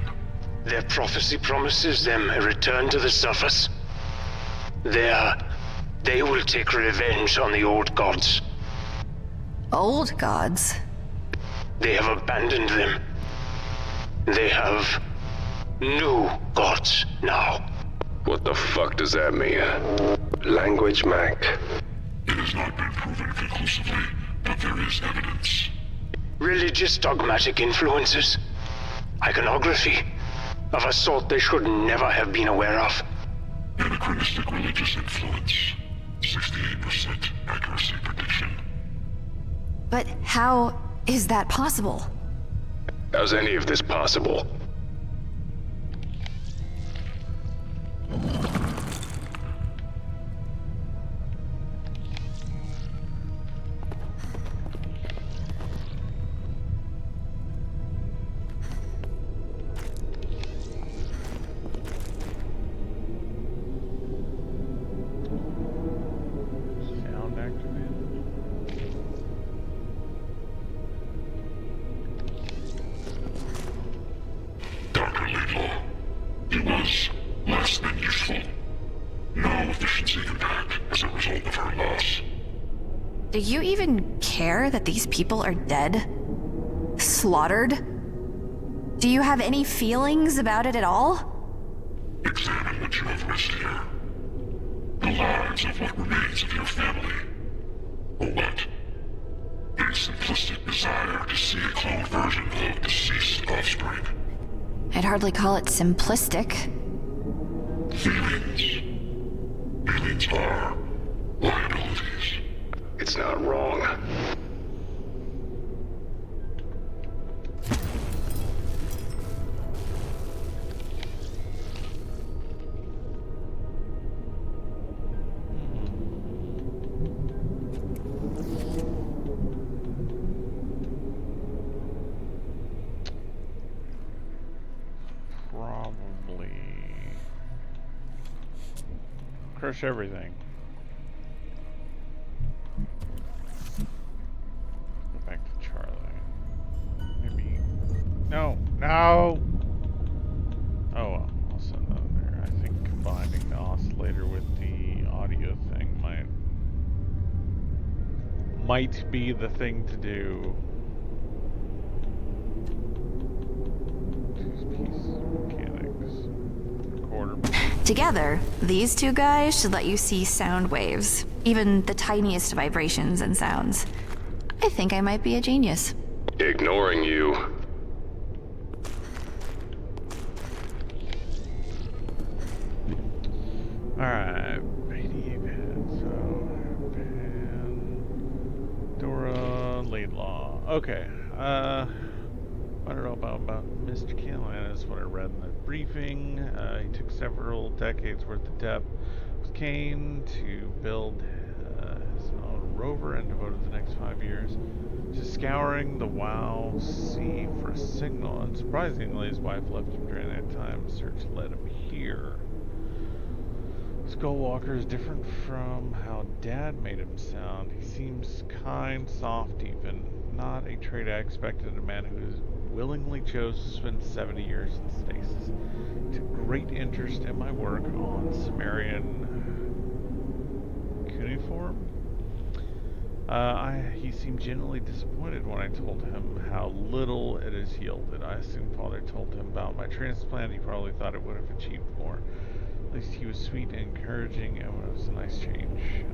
Their prophecy promises them a return to the surface. There, they will take revenge on the old gods. Old gods? They have abandoned them. They have new gods now. What the fuck does that mean? Language, Mac? It has not been proven conclusively, but there is evidence. Religious dogmatic influences. Iconography. Of a sort they should never have been aware of. Anachronistic religious influence. 68% accuracy prediction. But how is that possible? How's any of this possible? Do you even care that these people are dead? Slaughtered? Do you have any feelings about it at all? Examine what you have risked here. The lives of what remains of your family. Or what? A simplistic desire to see a cloned version of deceased offspring. I'd hardly call it simplistic. Feelings. Feelings are liabilities. It's not wrong. Probably crush everything. Go back to Charlie. Maybe. No, no. Oh well, I'll send that in there. I think combining the oscillator with the audio thing might be the thing to do. Together, these two guys should let you see sound waves, even the tiniest vibrations and sounds. I think I might be a genius. Ignoring you. Alright, so Pandora, Laidlaw. Okay, I don't know about Mr. Callahan is what I read in the briefing. He took several decades worth of depth with Kane to build his own rover and devoted the next 5 years to scouring the WoW sea for a signal. And surprisingly, his wife left him during that time. Search led him here. Skullwalker is different from how Dad made him sound. He seems kind, soft even. Not a trait I expected in a man who willingly chose to spend 70 years in Stasis. He took great interest in my work on Sumerian cuneiform. He seemed genuinely disappointed when I told him how little it has yielded. I assume Father told him about my transplant. He probably thought it would have achieved more. At least he was sweet and encouraging, and it was a nice change.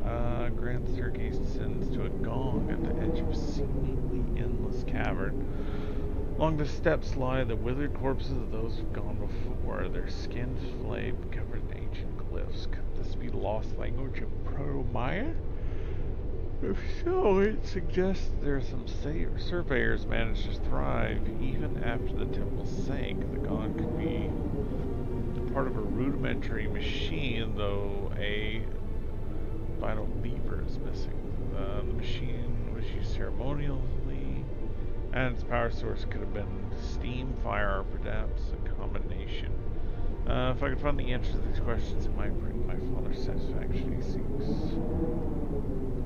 Grand staircase descends to a gong at the edge of a seemingly endless cavern. Along the steps lie the withered corpses of those who've gone before, their skins flayed, covered in ancient glyphs. Could this be the lost language of Proto-Maya? If so, it suggests there are some surveyors managed to thrive even after the temple sank. The gong could be part of a rudimentary machine, though a vital lever is missing. The machine was used ceremonially, and its power source could have been steam, fire, or perhaps a combination. If I could find the answer to these questions, it might bring my father satisfaction, he seeks.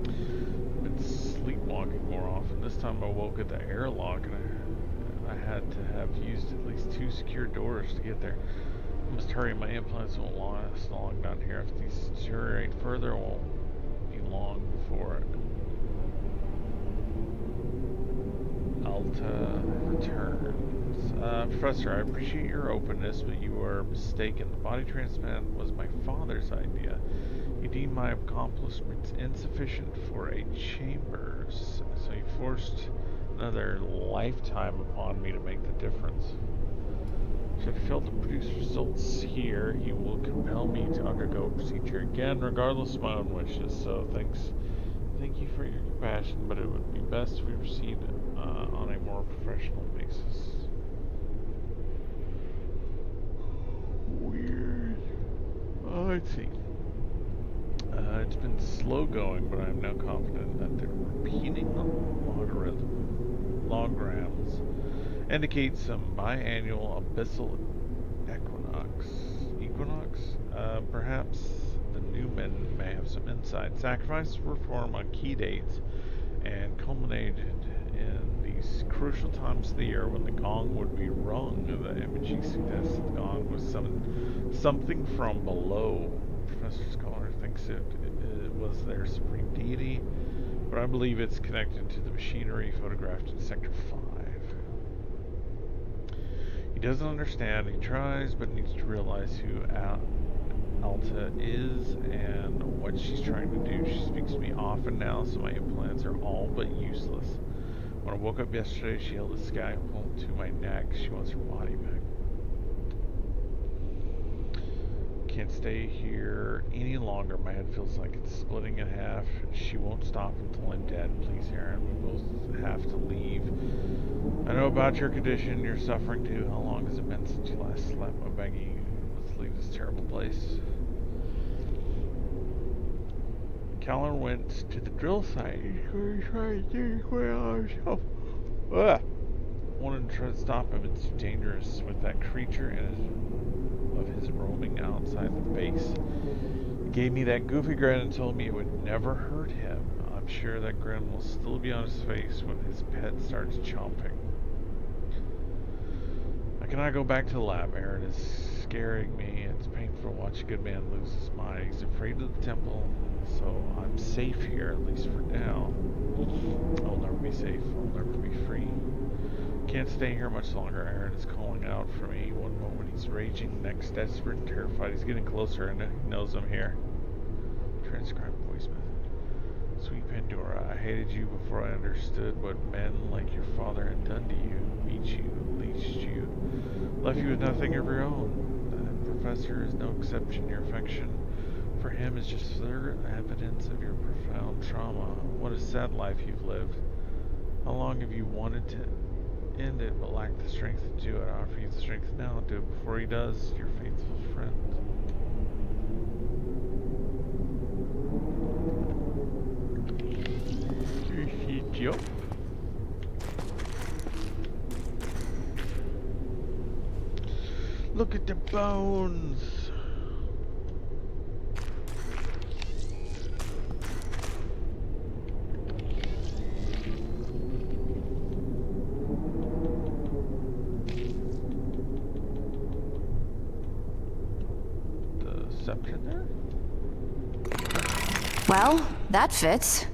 I've been sleepwalking more often. This time I woke at the airlock, and I had to have used at least 2 secure doors to get there. I must hurry, my implants won't last long down here. If these deteriorate further, it won't be long before Alta returns. Professor, I appreciate your openness, but you are mistaken. The body transplant was my father's idea. He deemed my accomplishments insufficient for a chambers, so he forced another lifetime upon me to make the difference. Should I fail to produce results here, he will compel me to undergo a procedure again, regardless of my own wishes. So thank you for your compassion, but it would be best if we proceed on a more professional basis. Weird. Let's see. It's been slow going, but I am now confident that the repeating lograms indicate some biannual abyssal equinox. Perhaps the Newman may have some insight. Sacrifices were performed on key dates and culminated in these crucial times of the year when the gong would be rung. The imaging suggests the gong was summoned something from below. Professor Scholar thinks it was their supreme deity, but I believe it's connected to the machinery photographed in Sector 5. He doesn't understand. He tries, but needs to realize who Alta is and what she's trying to do. She speaks to me often now, so my implants are all but useless. When I woke up yesterday, she held a scalpel to my neck. She wants her body back. Can't stay here any longer. My head feels like it's splitting in half. She won't stop until I'm dead. Please, Aaron, we both have to leave. I know about your condition. You're suffering too. How long has it been since you last slept? I'm begging you. Let's leave this terrible place. Callan went to the drill site. He's going to try to take away all himself. Wanted to try to stop him. It's dangerous with that creature of his roaming outside the base. He gave me that goofy grin and told me it would never hurt him. I'm sure that grin will still be on his face when his pet starts chomping. I cannot go back to the lab. Aaron is scaring me. It's painful to watch a good man lose his mind. He's afraid of the temple, so I'm safe here, at least for now. I'll never be safe. I'll never be free. Can't stay here much longer. Aaron is calling out for me. One moment he's raging, next desperate and terrified. He's getting closer and he knows I'm here. Transcribe voice message. Sweet Pandora, I hated you before I understood what men like your father had done to you. Beat you, leashed you, left you with nothing of your own. The professor is no exception. Your affection for him is just further evidence of your profound trauma. What a sad life you've lived. How long have you wanted to end it but lack the strength to do it? I offer you the strength now. Do it before he does. Your faithful friend. Yep. Look at the bones. Well, that fits.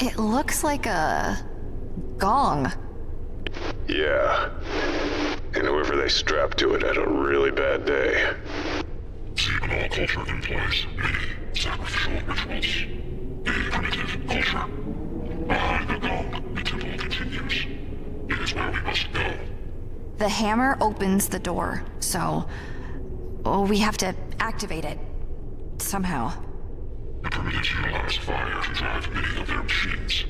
It looks like a gong. Yeah. And whoever they strapped to it had a really bad day. Seminole culture in place. Many sacrificial rituals. A primitive culture. Behind the gong, the temple continues. It is where we must go. The hammer opens the door, so we have to activate it somehow. The primitives utilize fire to drive many of their machines.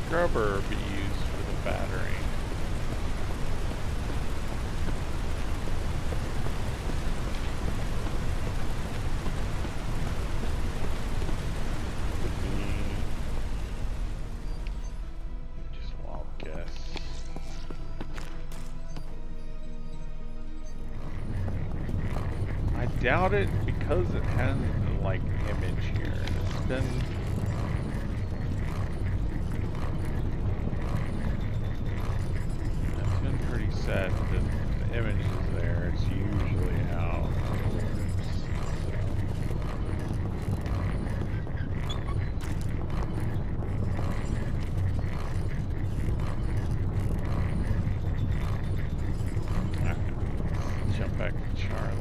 Scrubber be used for the battery? Just a wild guess. I doubt it because it has like image here. It's been pretty set that the image is there. It's usually how it works. Alright, let's jump back to Charlie.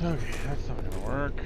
Okay, that's not gonna work.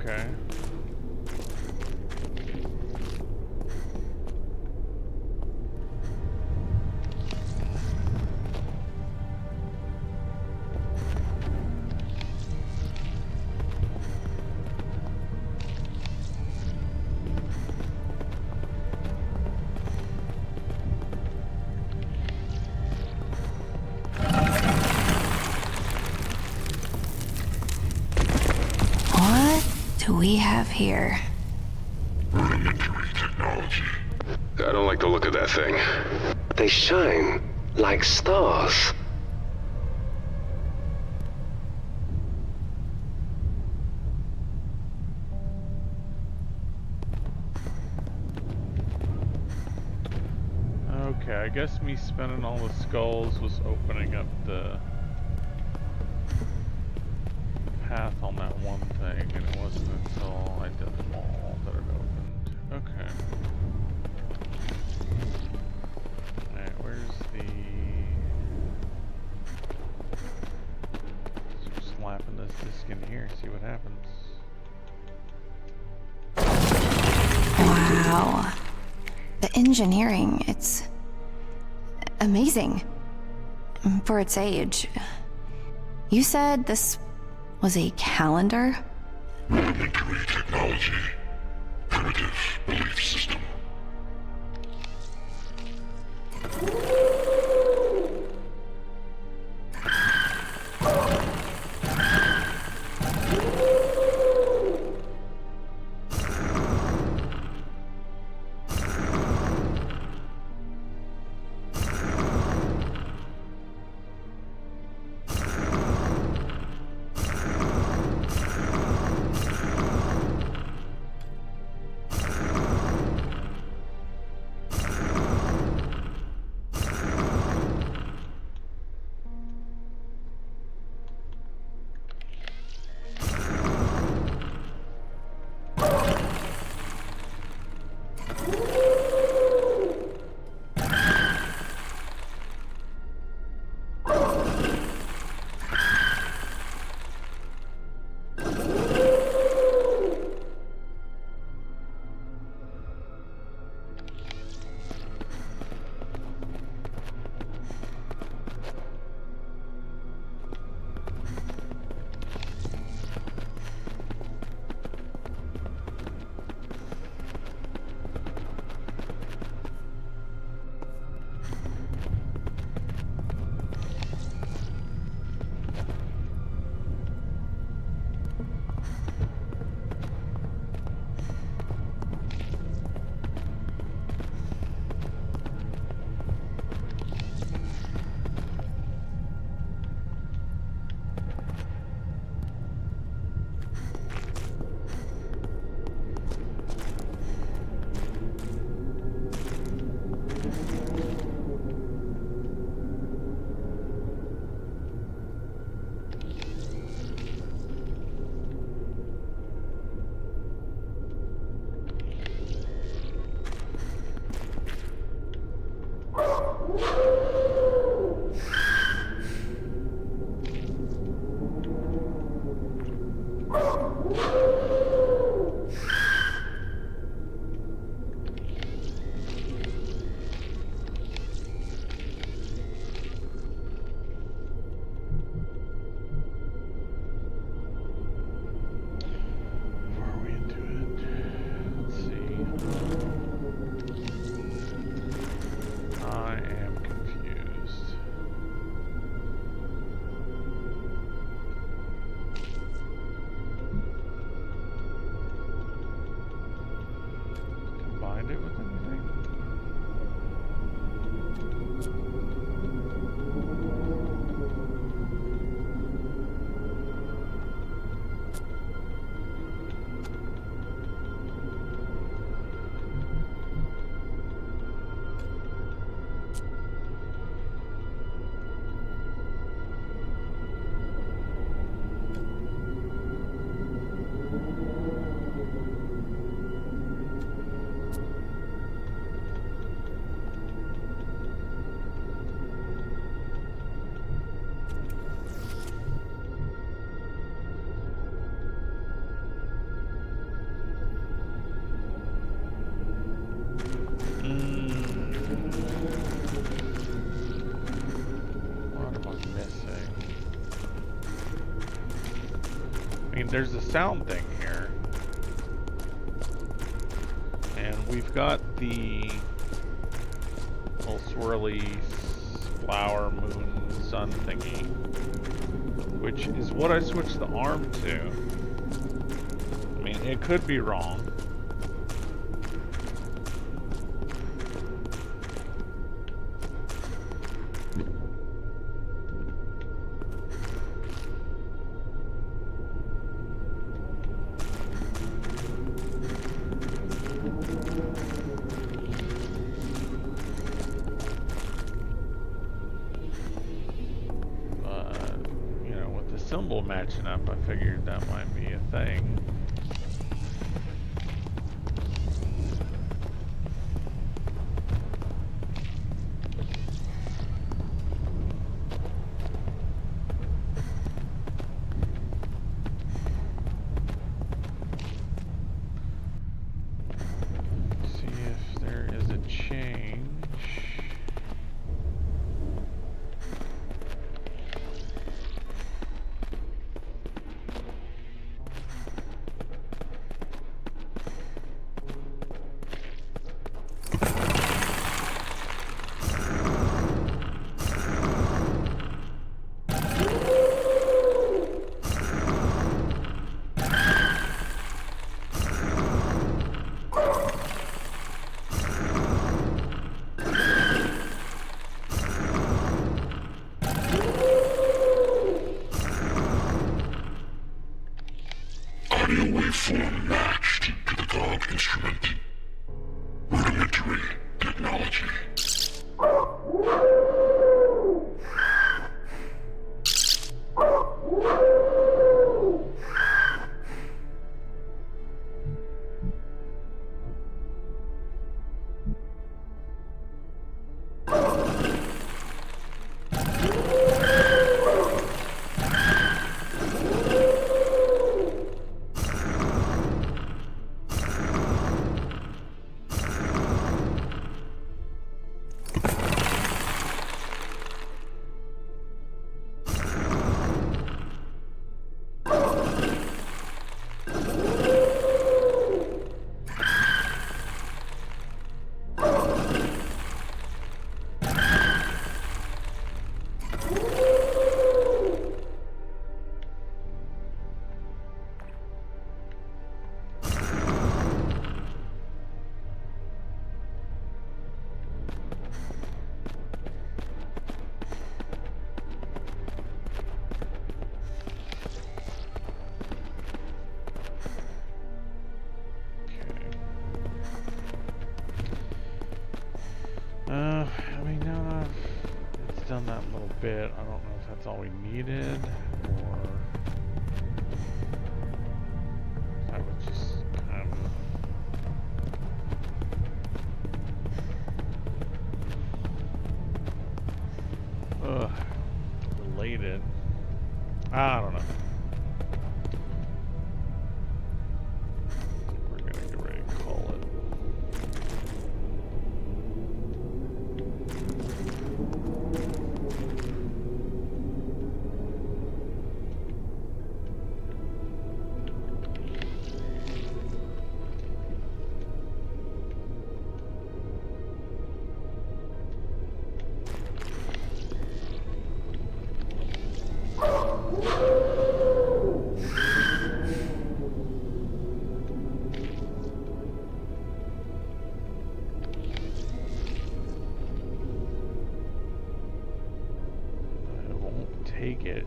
Okay. What do we have here? Rudimentary technology. I don't like the look of that thing. They shine like stars. Okay, I guess me spending all the skulls was opening up the path on that one thing, and it wasn't until I did them all that it opened. Okay. Alright, where's the... Just slapping this disc in here, see what happens. Wow. The engineering, it's amazing. For its age. You said this was a calendar? Rudimentary technology. Primitive belief system. mean, there's a sound thing here. And we've got the little swirly flower, moon, sun thingy, which is what I switched the arm to. I mean, it could be wrong. Symbol matching up, I figured that might be a thing. Let's see if there is a change. Waveform matched to the GOG instrument. Rudimentary technology. I mean, now that it's done that little bit, I don't know if that's all we needed, or I was just kind of related. I don't know. We're gonna get ready to call it. Take it.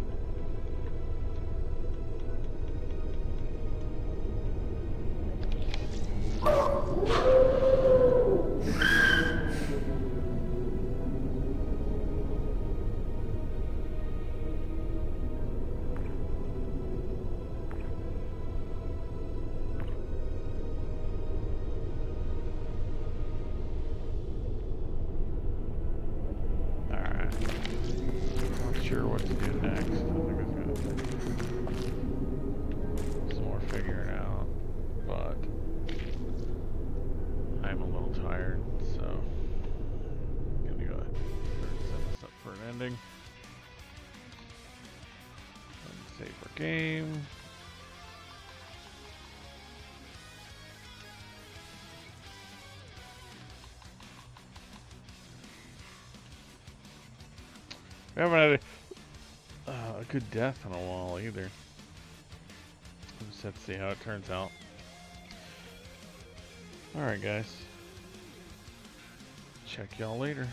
Sure what to do next. I think it's gonna take some more figuring out, but I'm a little tired, so I'm gonna go ahead and set this up for an ending. And save our game. We haven't had a good death in a while either. We'll just have to see how it turns out. Alright guys. Check y'all later.